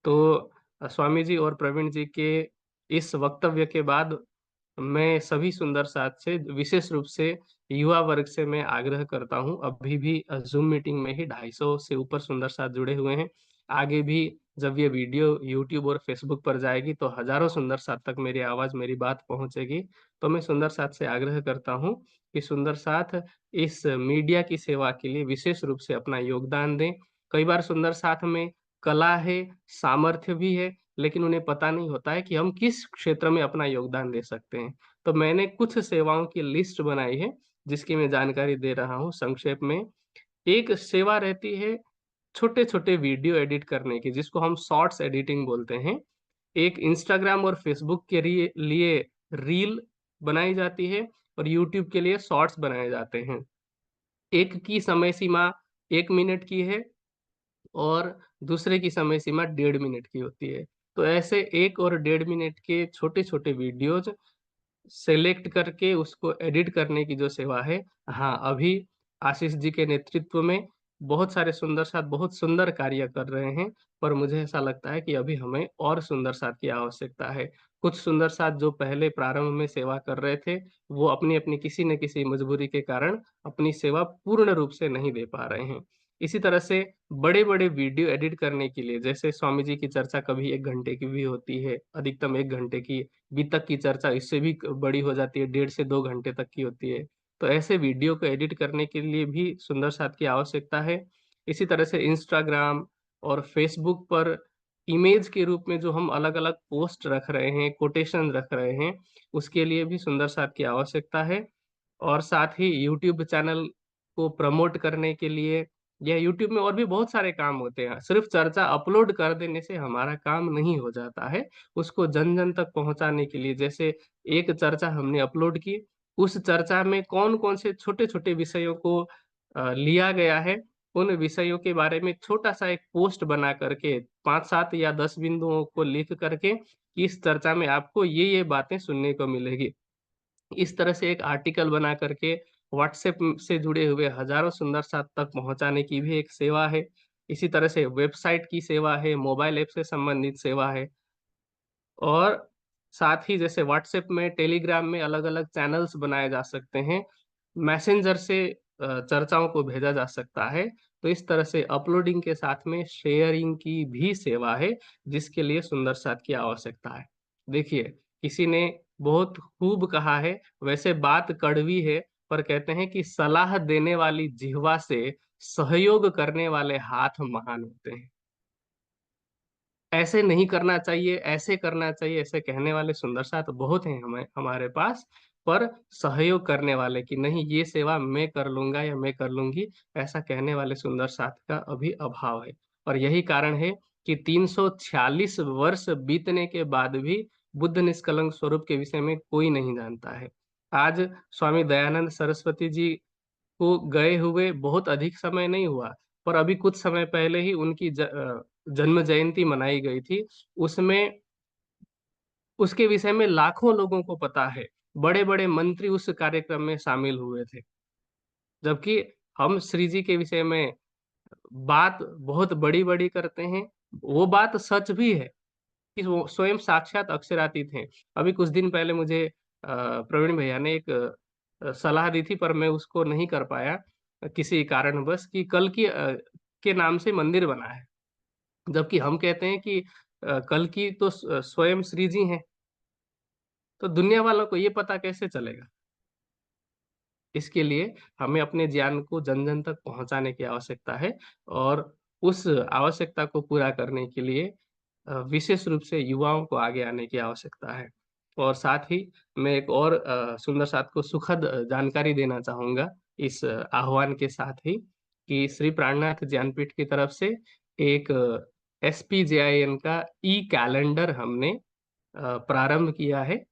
तो स्वामी जी और प्रवीण जी के इस वक्तव्य के बाद मैं सभी सुंदर साथ से, विशेष रूप से युवा वर्ग से मैं आग्रह करता हूँ, अभी भी ज़ूम मीटिंग में ही 250 से ऊपर सुंदर साथ जुड़े हुए हैं। आगे भी जब ये वीडियो यूट्यूब और फ़ेसबुक पर जाएगी तो हज़ारों सुंदर साथ तक मेरी आवाज़, मेरी बात पहुँचेगी। तो मैं सुंदर साथ से आग्रह करता हूँ कि सुंदर साथ इस मीडिया की सेवा के लिए विशेष रूप से अपना योगदान दें। कई बार सुंदर साथ में कला है, सामर्थ्य भी है, लेकिन उन्हें पता नहीं होता है कि हम किस क्षेत्र में अपना योगदान दे सकते हैं। तो मैंने कुछ सेवाओं की लिस्ट बनाई है, जिसकी मैं जानकारी दे रहा हूँ संक्षेप में। एक सेवा रहती है छोटे-छोटे वीडियो एडिट करने की, जिसको हम शॉर्ट्स एडिटिंग बोलते हैं। एक इंस्टाग्राम और फेसबुक के लिए रील बनाई जाती है और यूट्यूब के लिए शॉर्ट्स बनाए जाते हैं। एक की समय सीमा 1 मिनट की है और दूसरे की समय सीमा 1.5 मिनट की होती है। तो ऐसे 1 और 1.5 मिनट के छोटे-छोटे वीडियोज़ सेलेक्ट करके उसको एडिट करने की जो सेवा है, हाँ, अभी आशीष जी के नेतृत्व में बहुत सारे सुंदर साथ बहुत सुंदर कार्य कर रहे हैं, पर मुझे ऐसा लगता है कि अभी हमें और सुंदर साथ की आवश्यकता है। कुछ सुंदर साथ जो पहले प्रारंभ में सेवा कर रहे थे, वो अपनी-अपनी किसी न किसी मजबूरी के कारण अपनी सेवा पूर्ण रूप से नहीं दे पा रहे हैं। इसी तरह से बड़े-बड़े वीडियो एडिट करने के लिए, जैसे स्वामी जी की चर्चा कभी 1 घंटे की भी होती है, अधिकतम 1 घंटे की, वितक की चर्चा इससे भी बड़ी हो जाती है, 1.5 से 2 घंटे तक की होती है। तो ऐसे वीडियो को एडिट करने के लिए भी सुंदर साथ की आवश्यकता है। इसी तरह से इंस्टाग्राम और फ़ेसबुक पर इमेज के रूप में जो हम अलग-अलग पोस्ट रख रहे हैं, कोटेशन रख रहे हैं, उसके लिए भी सुंदर साथ की आवश्यकता है। और साथ ही यूट्यूब चैनल को प्रमोट करने के लिए, या यूट्यूब में और भी बहुत सारे काम होते हैं। सिर्फ़ चर्चा अपलोड कर देने से हमारा काम नहीं हो जाता है। उसको जन-जन तक पहुँचाने के लिए, जैसे एक चर्चा हमने अपलोड की, उस चर्चा में कौन-कौन से छोटे-छोटे विषयों को लिया गया है, उन विषयों के बारे में छोटा-सा एक पोस्ट बना कर के 5-7 या 10 बिंदुओं को लिख कर के, कि इस चर्चा में आपको ये-ये बातें सुनने को मिलेगी। इस तरह से एक आर्टिकल बना कर के व्हाट्सएप से जुड़े हुए हज़ारों सुंदर साथ तक पहुँचाने की भी एक सेवा है। इसी तरह से वेबसाइट की सेवा है, मोबाइल ऐप से संबंधित सेवा है। और साथ ही जैसे व्हाट्सएप में, टेलीग्राम में अलग अलग चैनल्स बनाए जा सकते हैं, मैसेंजर से चर्चाओं को भेजा जा सकता है। तो इस तरह से अपलोडिंग के साथ में शेयरिंग की भी सेवा है, जिसके लिए सुंदर साथ की आवश्यकता है। देखिए, किसी ने बहुत खूब कहा है, वैसे बात कड़वी है, पर कहते हैं कि सलाह देने वाली जिह्वा से सहयोग करने वाले हाथ महान होते हैं। ऐसे नहीं करना चाहिए, ऐसे करना चाहिए, ऐसे कहने वाले सुंदर साथ बहुत हैं हमारे पास, पर सहयोग करने वाले कि नहीं ये सेवा मैं कर लूँगा या मैं कर लूँगी, ऐसा कहने वाले सुंदर साथ का अभी अभाव है। और यही कारण है कि 346 वर्ष बीतने के बाद भी बुद्ध निष्कलंक स्वरूप के विषय में कोई नहीं जानता है। आज स्वामी दयानंद सरस्वती जी को गए हुए बहुत अधिक समय नहीं हुआ, पर अभी कुछ समय पहले ही उनकी जन्म जयंती मनाई गई थी। उसमें उसके विषय में लाखों लोगों को पता है। बड़े-बड़े मंत्री उस कार्यक्रम में शामिल हुए थे। जबकि हम श्री जी के विषय में बात बहुत बड़ी-बड़ी करते हैं। वो बात सच भी है कि वो स्वयं साक्षात अक्षरातीत हैं। अभी कुछ दिन पहले मुझे प्रवीण भैया ने एक सलाह दी थी, पर मैं उसको नहीं कर पाया किसी कारणवश, कि कल्कि के नाम से मंदिर बना है। जबकि हम कहते हैं कि कल्कि तो स्वयं श्री जी हैं। तो दुनिया वालों को ये पता कैसे चलेगा? इसके लिए हमें अपने ज्ञान को जन-जन तक पहुँचाने की आवश्यकता है, और उस आवश्यकता को पूरा करने के लिए विशेष रूप से युवाओं को आगे आने की आवश्यकता है। और साथ ही मैं एक और सुंदर साथ को सुखद जानकारी देना चाहूँगा इस आह्वान के साथ ही, कि श्री प्राणनाथ ज्ञानपीठ की तरफ से एक एसपीजेआईएन का ई-कैलेंडर हमने प्रारंभ किया है।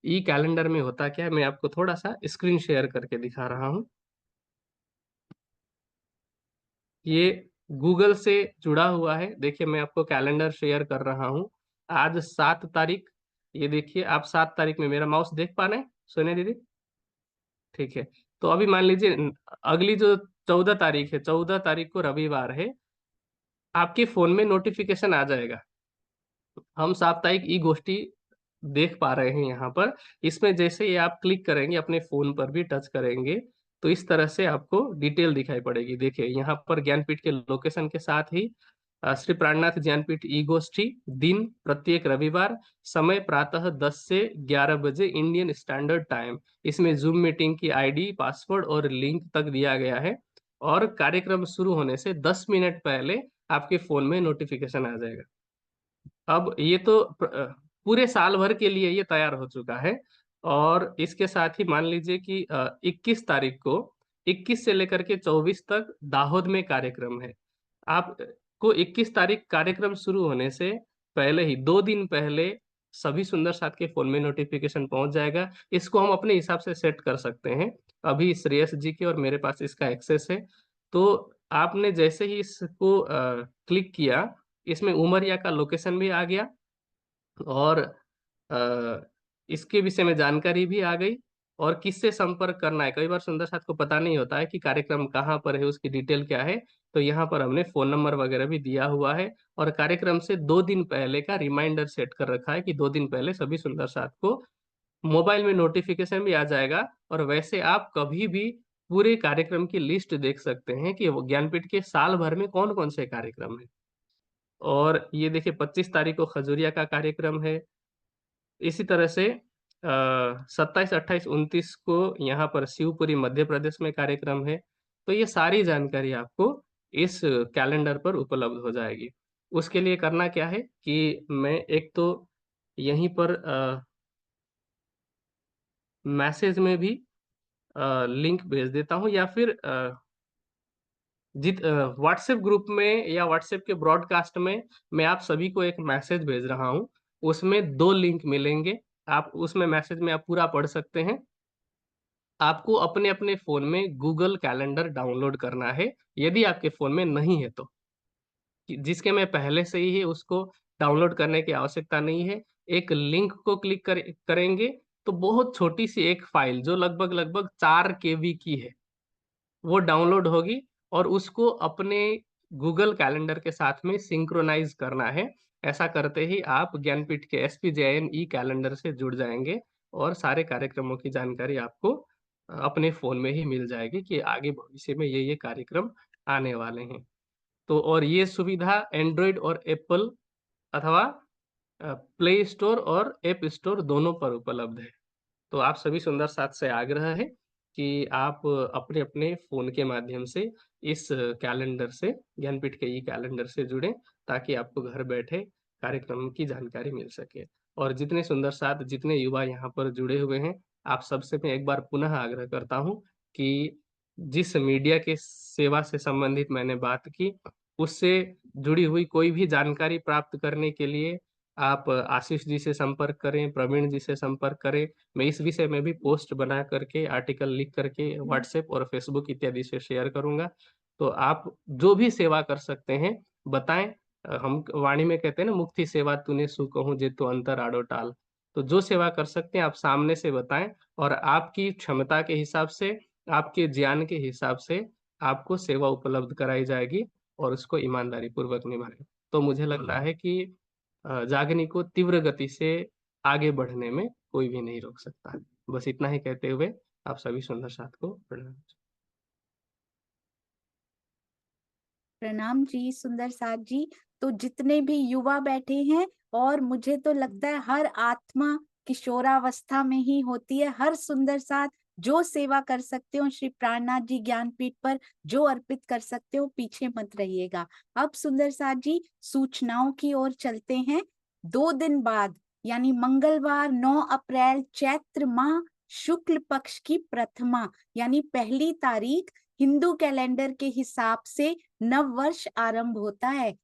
ई-कैलेंडर में होता क्या है, मैं आपको थोड़ा-सा स्क्रीन शेयर करके दिखा रहा हूँ। ये गूगल से जुड़ा हुआ है। देखिए, मैं आपको कैलेंडर शेयर कर रहा हूँ। आज 7 तारीख, ये देखिए आप 7 तारीख में मेरा माउस देख पा रहे हैं, सोनिया दीदी? ठीक है। तो अभी मान लीजिए अगली जो 14 तारीख है, 14 तारीख को रविवार है, आपके फ़ोन में नोटिफ़िकेशन आ जाएगा। हम साप्ताहिक ई-गोष्ठी देख पा रहे हैं यहाँ पर। इसमें जैसे ही आप क्लिक करेंगे, अपने फ़ोन पर भी टच करेंगे, तो इस तरह से आपको डिटेल दिखाई पड़ेगी। देखिए, यहाँ पर ज्ञानपीठ के लोकेशन के साथ ही श्री प्राणनाथ ज्ञानपीठ ई-गोष्ठी, दिन प्रत्येक रविवार, समय प्रातः 10 से 11 बजे इंडियन स्टैंडर्ड टाइम। इसमें ज़ूम मीटिंग की आईडी, पासवर्ड और लिंक तक दिया गया है, और कार्यक्रम शुरू होने से 10 मिनट पहले आपके फ़ोन में नोटिफ़िकेशन आ जाएगा। अब ये तो पूरे साल भर के लिए ये तैयार हो चुका है, और इसके साथ ही मान लीजिए कि 21 तारीख को, 21 से लेकर के 24 तक दाहोद में कार्यक्रम है। आपको 21 तारीख कार्यक्रम शुरू होने से पहले ही 2 दिन पहले सभी सुंदर साथ के फ़ोन में नोटिफ़िकेशन पहुँच जाएगा। इसको हम अपने हिसाब से सेट कर सकते हैं। अभी श्रेयस जी के और मेरे पास इसका एक्सेस है। तो आपने जैसे ही इसको क्लिक किया, इसमें उमरिया का लोकेशन भी आ गया, और अ, इसके विषय में जानकारी भी आ गई, और किससे संपर्क करना है। कई बार सुंदर साथ को पता नहीं होता है कि कार्यक्रम कहाँ पर है, उसकी डिटेल क्या है, तो यहाँ पर हमने फ़ोन नंबर वगैरह भी दिया हुआ है, और कार्यक्रम से 2 दिन पहले का रिमाइंडर सेट कर रखा है कि 2 दिन पहले सभी सुंदर साथ को मोबाइल में नोटिफ़िकेशन भी आ जाएगा, और वैसे आप कभी भी पूरे कार्यक्रम की लिस्ट देख सकते हैं कि वो ज्ञानपीठ के साल भर में कौन-कौन से कार्यक्रम हैं। और ये देखिए 25 तारीख को खजूरिया का कार्यक्रम है। इसी तरह से 27, 28, 29 को यहाँ पर शिवपुरी मध्य प्रदेश में कार्यक्रम है। तो ये सारी जानकारी आपको इस कैलेंडर पर उपलब्ध हो जाएगी। उसके लिए करना क्या है कि मैं एक तो यहीं पर मैसेज में भी लिंक भेज देता हूँ, या फिर व्हाट्सएप ग्रुप में या व्हाट्सएप के ब्रॉडकास्ट में मैं आप सभी को एक मैसेज भेज रहा हूँ। उसमें 2 लिंक मिलेंगे। आप उसमें मैसेज में आप पूरा पढ़ सकते हैं। आपको अपने-अपने फ़ोन में गूगल कैलेंडर डाउनलोड करना है, यदि आपके फ़ोन में नहीं है तो। कि जिसके में पहले से ही है, उसको डाउनलोड करने की आवश्यकता नहीं है। एक लिंक को क्लिक करेंगे, तो बहुत छोटी-सी एक फ़ाइल जो लगभग-लगभग 4 केबी की है, वो डाउनलोड होगी, और उसको अपने गूगल कैलेंडर के साथ में सिंक्रोनाइज़ करना है। ऐसा करते ही आप ज्ञानपीठ के SPJIN कैलेंडर से जुड़ जाएंगे और सारे कार्यक्रमों की जानकारी आपको अपने फ़ोन में ही मिल जाएगी कि आगे भविष्य में ये कार्यक्रम आने वाले हैं। तो और ये सुविधा एंड्रॉइड और एप्पल अथवा प्ले स्टोर और ऐप स्टोर दोनों पर उपलब्ध है। तो आप सभी सुंदर साथ से आग्रह है कि आप अपने-अपने फ़ोन के माध्यम से इस कैलेंडर से, ज्ञानपीठ के कैलेंडर से जुड़ें, ताकि आपको घर बैठे कार्यक्रम की जानकारी मिल सके। और जितने सुंदर साथ, जितने युवा यहाँ पर जुड़े हुए हैं, आप सबसे मैं एक बार पुनः आग्रह करता हूँ कि जिस मीडिया के सेवा से संबंधित मैंने बात की, उससे जुड़ी हुई कोई भी जानकारी प्राप्त करने के लिए आप आशीष जी से संपर्क करें, प्रवीण जी से संपर्क करें। मैं इस विषय में भी पोस्ट बना करके, आर्टिकल लिख करके व्हाट्सएप और फेसबुक इत्यादि से शेयर करूँगा। तो आप जो भी सेवा कर सकते हैं, बताएँ। हम वाणी में कहते हैं ना, मुक्ति सेवा तूने सु कहूँ जेतु अंतर आडो टाल। तो जो सेवा कर सकते हैं आप सामने से बताएँ और आपकी क्षमता के हिसाब से, आपके ज्ञान के हिसाब से आपको सेवा उपलब्ध कराई जाएगी और उसको ईमानदारी पूर्वक निभाएँ। तो मुझे लगता है कि जागनी को तीव्र गति से आगे बढ़ने में कोई भी नहीं रोक सकता है। बस इतना ही कहते हुए आप सभी सुंदर साथ को प्रणाम। प्रणाम जी सुंदर साथ जी। तो जितने भी युवा बैठे हैं, और मुझे तो लगता है हर आत्मा किशोरावस्था में ही होती है, हर सुंदर साथ जो सेवा कर सकते हो श्री प्राणनाथ जी ज्ञानपीठ पर, जो अर्पित कर सकते हो, पीछे मत रहिएगा। अब सुंदर साथ जी सूचनाओं की ओर चलते हैं। 2 दिन बाद यानी मंगलवार 9 अप्रैल चैत्र माह शुक्ल पक्ष की प्रथमा यानी पहली तारीख हिंदू कैलेंडर के हिसाब से नव वर्ष आरंभ होता है।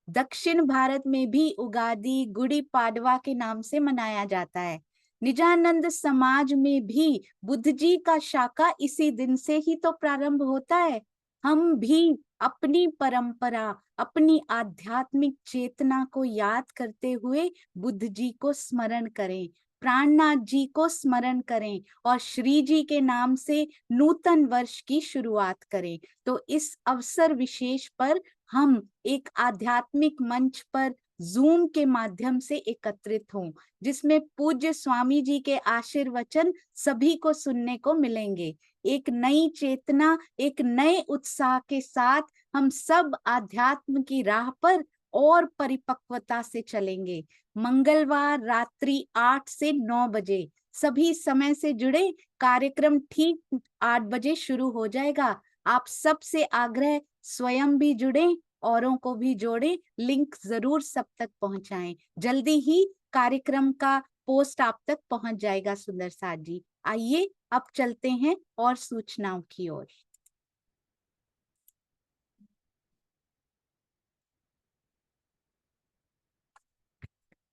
दक्षिण भारत में भी उगादी गुड़ी पाडवा के नाम से मनाया जाता है। निजानंद समाज में भी बुद्ध जी का शाखा इसी दिन से ही तो प्रारंभ होता है। हम भी अपनी परंपरा, अपनी आध्यात्मिक चेतना को याद करते हुए बुद्ध जी को स्मरण करें, प्राणनाथ जी को स्मरण करें और श्री जी के नाम से नूतन वर्ष की शुरुआत करें। तो इस अवसर विशेष पर हम एक आध्यात्मिक मंच पर जूम के माध्यम से एकत्रित हों, जिसमें पूज्य स्वामी जी के आशीर्वचन सभी को सुनने को मिलेंगे। एक नई चेतना, एक नए उत्साह के साथ हम सब आध्यात्म की राह पर और परिपक्वता से चलेंगे। मंगलवार रात्रि 8 से 9 बजे सभी समय से जुड़े, कार्यक्रम ठीक 8 बजे शुरू हो जाएगा। आप सबसे आग्रह, स्वयं भी जुड़ें, औरों को भी जोड़ें, लिंक जरूर सब तक पहुंचाएं। जल्दी ही कार्यक्रम का पोस्ट आप तक पहुंच जाएगा सुंदर साथ जी। आइए अब चलते हैं और सूचनाओं की ओर।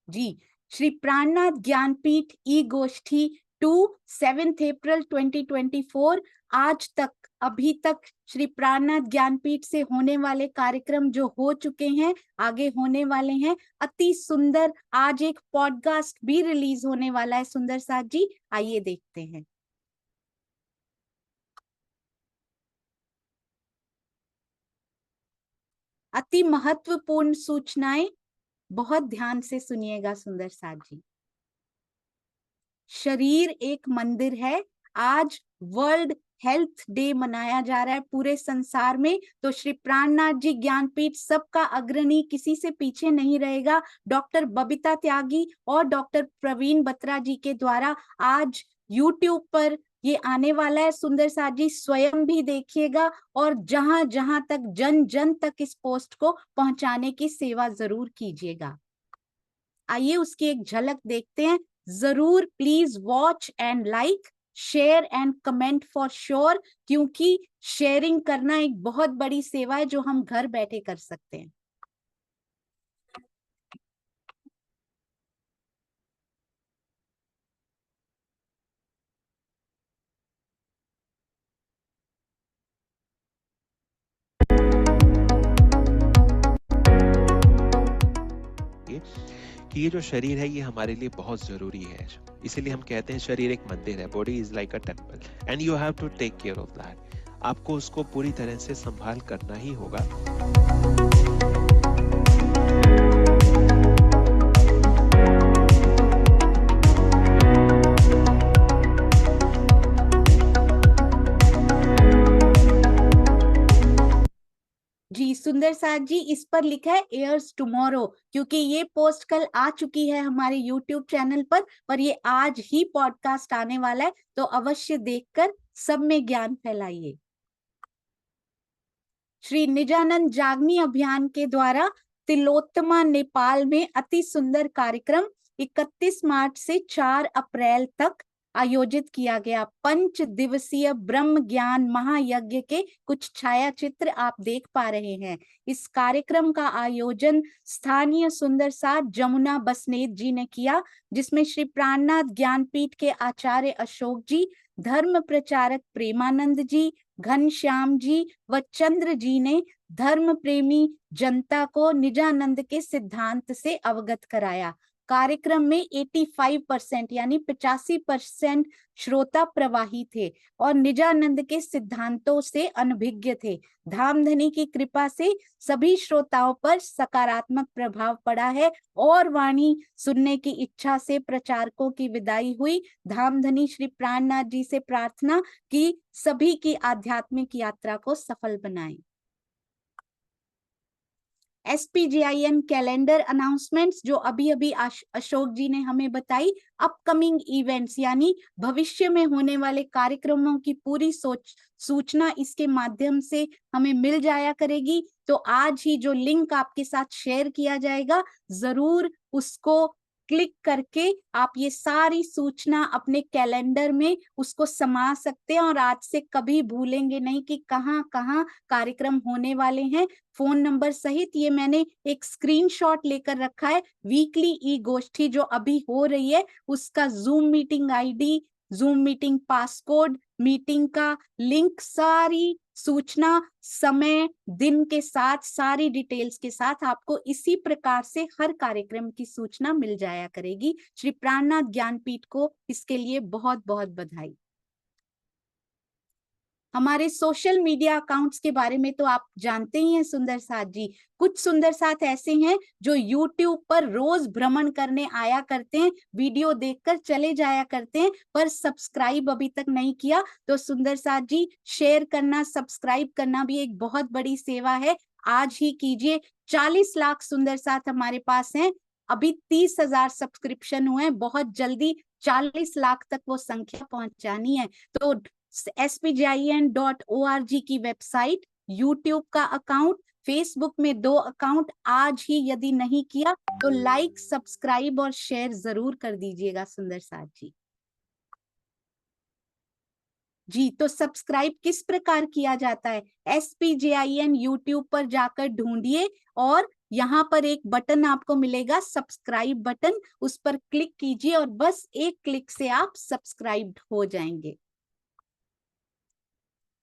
जी, श्री प्राणनाथ ज्ञानपीठ ई गोष्ठी 2 7 अप्रैल 2024 आज तक, अभी तक श्री प्राणनाथ ज्ञानपीठ से होने वाले कार्यक्रम जो हो चुके हैं, आगे होने वाले हैं, अति सुंदर। आज एक पॉडकास्ट भी रिलीज होने वाला है सुंदर साथ जी, आइए देखते हैं। अति महत्वपूर्ण सूचनाएं, बहुत ध्यान से सुनिएगा सुंदर साथ जी। शरीर एक मंदिर है। आज वर्ल्ड हेल्थ डे मनाया जा रहा है पूरे संसार में, तो श्री प्राणनाथ जी ज्ञानपीठ सबका अग्रणी, किसी से पीछे नहीं रहेगा। डॉक्टर बबीता त्यागी और डॉक्टर प्रवीण बत्रा जी के द्वारा आज YouTube पर ये आने वाला है। सुंदर साथ जी स्वयं भी देखिएगा और जहां जहां तक जन जन तक इस पोस्ट को पहुंचाने की सेवा जरूर कीजिएगा। आइए उसकी एक झलक देखते हैं। जरूर please watch and like, share and comment for sure, क्योंकि शेयरिंग करना एक बहुत बड़ी सेवा है जो हम घर बैठे कर सकते हैं। कि ये जो शरीर है ये हमारे लिए बहुत जरूरी है, इसीलिए हम कहते हैं शरीर एक मंदिर है, body is like a temple and you have to take care of that. आपको उसको पूरी तरह से संभाल करना ही होगा। सुंदर साथ जी, इस पर लिखा है एयर्स टुमारो, क्योंकि ये पोस्ट कल आ चुकी है हमारे YouTube चैनल पर ये आज ही पॉडकास्ट आने वाला है, तो अवश्य देखकर सब में ज्ञान फैलाइए। श्री निजानंद जागनी अभियान के द्वारा तिलोत्तमा नेपाल में अति सुंदर कार्यक्रम 31 मार्च से 4 अप्रैल तक आयोजित किया गया। 5 दिवसीय ब्रह्म ज्ञान महायज्ञ के कुछ छाया चित्र आप देख पा रहे हैं। इस कार्यक्रम का आयोजन स्थानीय सुंदर साथ जमुना बसनेत जी ने किया, जिसमें श्री प्राणनाथ ज्ञानपीठ के आचार्य अशोक जी, धर्म प्रचारक प्रेमानंद जी, घनश्याम जी व चंद्र जी ने धर्म प्रेमी जनता को निजानंद के सिद्धांत से अवगत कराया। कार्यक्रम में 85% यानी 85% श्रोता प्रवाही थे और निजानंद के सिद्धांतों से अनभिज्ञ थे। धामधनी की कृपा से सभी श्रोताओं पर सकारात्मक प्रभाव पड़ा है और वाणी सुनने की इच्छा से प्रचारकों की विदाई हुई। धामधनी श्री प्राणनाथ जी से प्रार्थना कि सभी की आध्यात्मिक यात्रा को सफल बनाएं। SPJIN कैलेंडर अनाउंसमेंट्स जो अभी अभी अशोक जी ने हमें बताई, अपकमिंग इवेंट्स यानी भविष्य में होने वाले कार्यक्रमों की पूरी सूचना इसके माध्यम से हमें मिल जाया करेगी। तो आज ही जो लिंक आपके साथ शेयर किया जाएगा, जरूर उसको क्लिक करके आप ये सारी सूचना अपने कैलेंडर में उसको समा सकते हैं और आज से कभी भूलेंगे नहीं कि कहाँ कहाँ कार्यक्रम होने वाले हैं। फोन नंबर सहित ये मैंने एक स्क्रीनशॉट लेकर रखा है। वीकली ई गोष्ठी जो अभी हो रही है उसका zoom meeting ID, zoom meeting passcode, meeting का लिंक, सारी सूचना समय दिन के साथ सारी डिटेल्स के साथ आपको इसी प्रकार से हर कार्यक्रम की सूचना मिल जाया करेगी। श्री प्राणनाथ ज्ञानपीठ को इसके लिए बहुत बहुत बधाई। हमारे सोशल मीडिया अकाउंट्स के बारे में तो आप जानते ही हैं सुंदर साथ जी। कुछ सुंदर साथ ऐसे हैं जो YouTube पर रोज भ्रमण करने आया करते हैं, वीडियो देखकर चले जाया करते हैं, पर सब्सक्राइब अभी तक नहीं किया। तो सुंदर साथ जी, शेयर करना, सब्सक्राइब करना भी एक बहुत बड़ी सेवा है, आज ही कीजिए। 40 लाख सुंदर साथ हमारे पास हैं, अभी 30,000 सब्सक्रिप्शन हुए हैं, बहुत जल्दी 40 लाख तक वो संख्या पहुंचानी है। तो spjin.org की वेबसाइट, यूट्यूब का अकाउंट, फेसबुक में 2 अकाउंट, आज ही यदि नहीं किया तो लाइक, सब्सक्राइब और शेयर जरूर कर दीजिएगा सुंदर साथ जी। जी, तो सब्सक्राइब किस प्रकार किया जाता है? SPJIN यूट्यूब पर जाकर ढूंढिए और यहाँ पर एक बटन आपको मिलेगा, सब्सक्राइब बटन, उस पर क्लिक कीजिए और बस एक क्लिक से आप सब्सक्राइब्ड हो जाएंगे।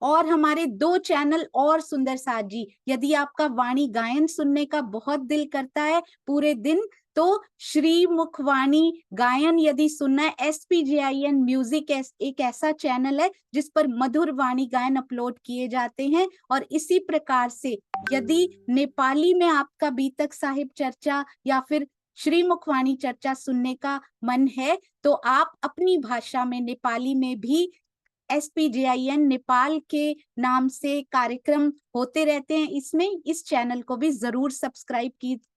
और हमारे 2 चैनल और सुंदर साथ जी, यदि आपका वाणी गायन सुनने का बहुत दिल करता है पूरे दिन, तो श्री मुखवाणी गायन यदि सुनना है, SPJIN म्यूजिक एक ऐसा चैनल है जिस पर मधुर वाणी गायन अपलोड किए जाते हैं। और इसी प्रकार से यदि नेपाली में आपका बीतक साहिब चर्चा या फिर श्री मुखवाणी चर्चा सुनने का मन है, तो आप अपनी भाषा में नेपाली में भी SPJIN नेपाल के नाम से कार्यक्रम होते रहते हैं। इसमें इस चैनल को भी जरूर सब्सक्राइब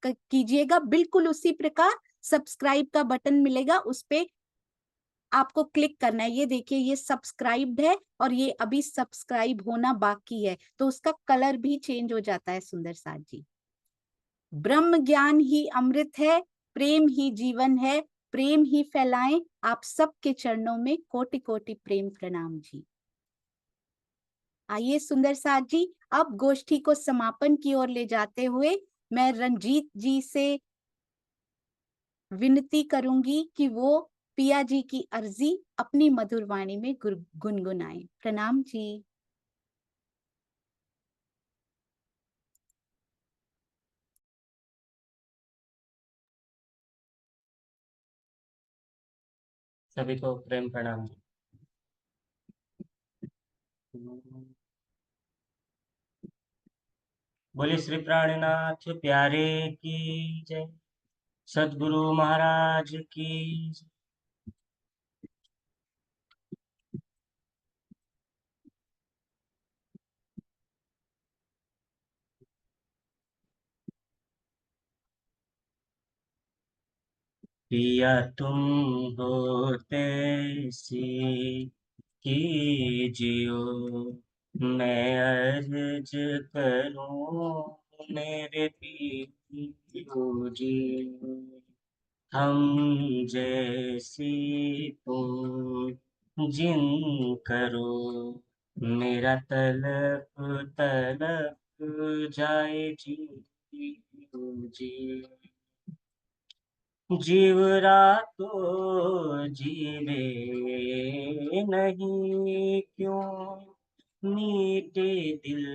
कीजिएगा। बिल्कुल उसी प्रकार सब्सक्राइब का बटन मिलेगा, उस पे आपको क्लिक करना है। ये देखिए, ये सब्सक्राइब्ड है और ये अभी सब्सक्राइब होना बाकी है, तो उसका कलर भी चेंज हो जाता है सुंदर साथ जी। ब्रह्म ज्ञान ही अमृत है, प्रेम ही जीवन है, प्रेम ही फैलाएं। आप सबके चरणों में कोटि कोटि प्रेम प्रणाम जी। आइए सुंदर साथ जी, अब गोष्ठी को समापन की ओर ले जाते हुए मैं रंजीत जी से विनती करूंगी कि वो पिया जी की अर्जी अपनी मधुर वाणी में गुनगुनाएं। प्रणाम जी। सभी को प्रेम प्रणाम। बोले श्री प्राणनाथ प्यारे की जय, सद्गुरु महाराज की जय। पिया तुम होते सी कीजियो, मैं अर्ज करूं मेरे पियो जी। हम जैसी तुम जिन करो, मेरा तलप तलप जाए जी जी। जीव रातो जीवे नहीं क्यों, मीटे दिल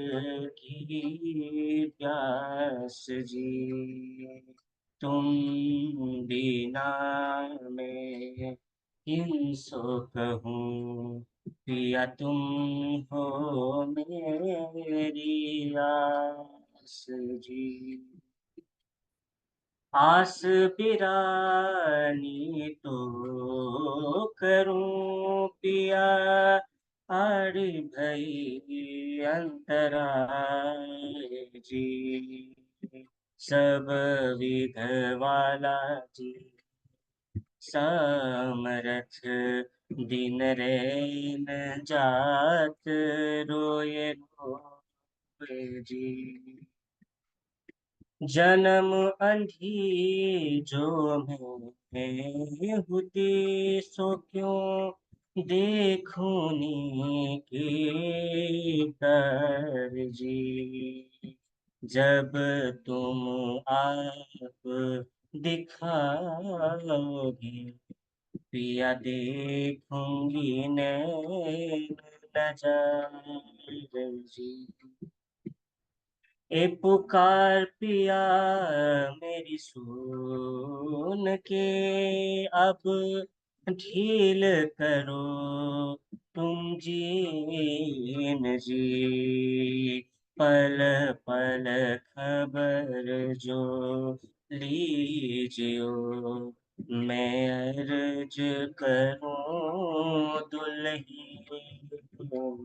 की प्यास जी। तुम बिना मैं किन सो कहूँ, पिया तुम हो मेरी आस जी। आस पिरानी तो करूं पिया, आड़ी भई अंतराय जी। सब विध वाला जी समरथ, दिन रैन जात रोए रोए जी। जन्म अंधी जो मैं हुती, सो क्यों देखूनी की कर जी। जब तुम आप दिखाओगे, पिया देखूंगी नैन नजर जी। ए पुकार पिया मेरी सुन के, अब ढील करो तुम जीन जी। पल पल खबर जो लीजियो, मैं अर्ज करूं दुल्हीन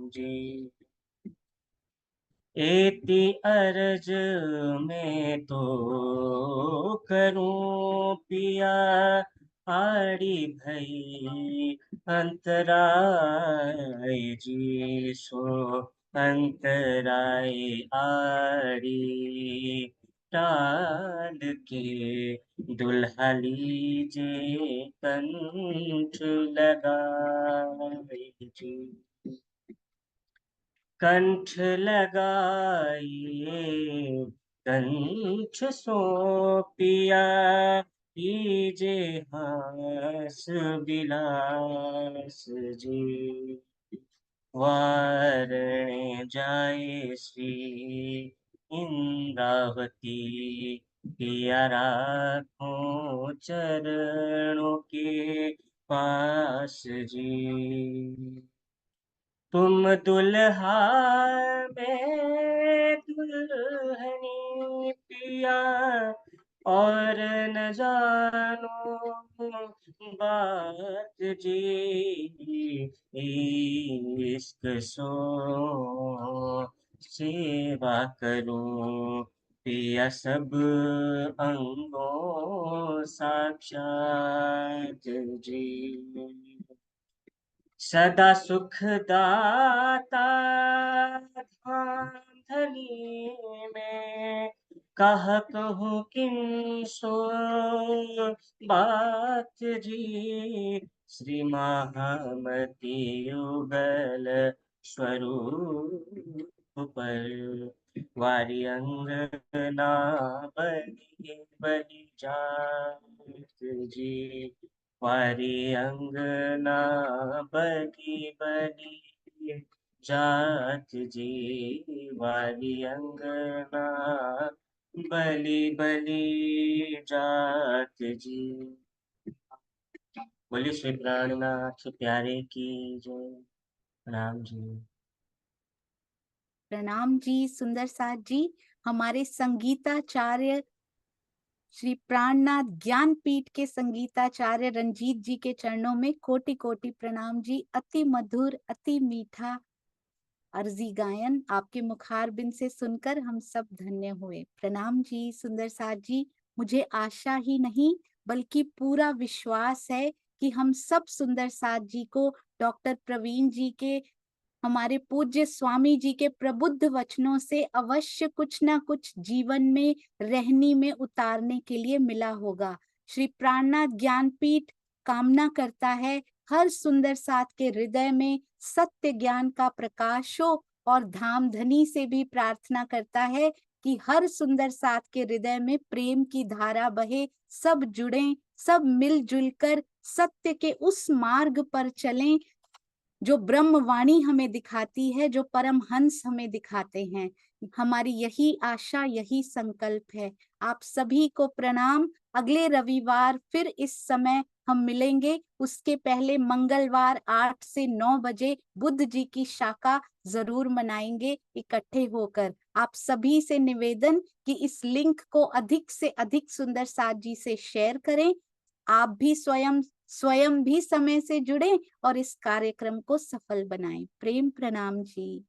जी। एति अर्ज में तो करूं पिया, आड़ी भई अंतराय जी। सो अंतराय आड़ी टाल के, दुल्हा लीजे कंठ लगाए जी। कंठ लगाइए कंठ सो पिया, कीजे हंस विलास जी। वारणे जाए श्री इंद्रावती, पिया राखों चरणों के पास जी। तुम दुल्हा में दुल्हनी पिया, और न जानो बात जी। इश्क सो सेवा करूं पिया, सब अंगों साक्षात जी। सदा सुखदाता धाम धनी में, कह कहूँ किन सो बात जी। श्री महामती युगल स्वरूप पर, वारी अंगना बलि बलि जात जी। वारी अंगना बली बली जात जी। वारी अंगना बली बली जात जी। बोलिए श्री प्राणनाथ प्यारे की जय। राम जी। प्रणाम जी सुंदर साथ जी। हमारे संगीताचार्य श्री प्राणनाथ ज्ञानपीठ के संगीताचार्य रंजीत जी के चरणों में कोटि कोटि प्रणाम जी। अति मधुर अति मीठा अर्जी गायन आपके मुखारबिंद से सुनकर हम सब धन्य हुए। प्रणाम जी सुंदर साथ जी। मुझे आशा ही नहीं बल्कि पूरा विश्वास है कि हम सब सुंदर साथ जी को डॉक्टर प्रवीण जी के, हमारे पूज्य स्वामी जी के प्रबुद्ध वचनों से अवश्य कुछ ना कुछ जीवन में रहनी में उतारने के लिए मिला होगा। श्री प्राणनाथ ज्ञानपीठ कामना करता है हर सुंदर साथ के हृदय में सत्य ज्ञान का प्रकाश हो, और धाम धनी से भी प्रार्थना करता है कि हर सुंदर साथ के हृदय में प्रेम की धारा बहे, सब जुड़ें, सब मिलजुल कर सत्य के उस मार्ग पर चलें जो ब्रह्मवाणी हमें दिखाती है, जो परम हंस हमें दिखाते हैं। हमारी यही आशा, यही संकल्प है। आप सभी को प्रणाम। अगले रविवार फिर इस समय हम मिलेंगे। उसके पहले मंगलवार 8 से 9 बजे बुद्ध जी की शाखा जरूर मनाएंगे इकट्ठे होकर। आप सभी से निवेदन कि इस लिंक को अधिक से अधिक सुंदर साथ जी से शेयर करें। आप भी स्वयं भी समय से जुड़ें और इस कार्यक्रम को सफल बनाएं। प्रेम प्रणाम जी।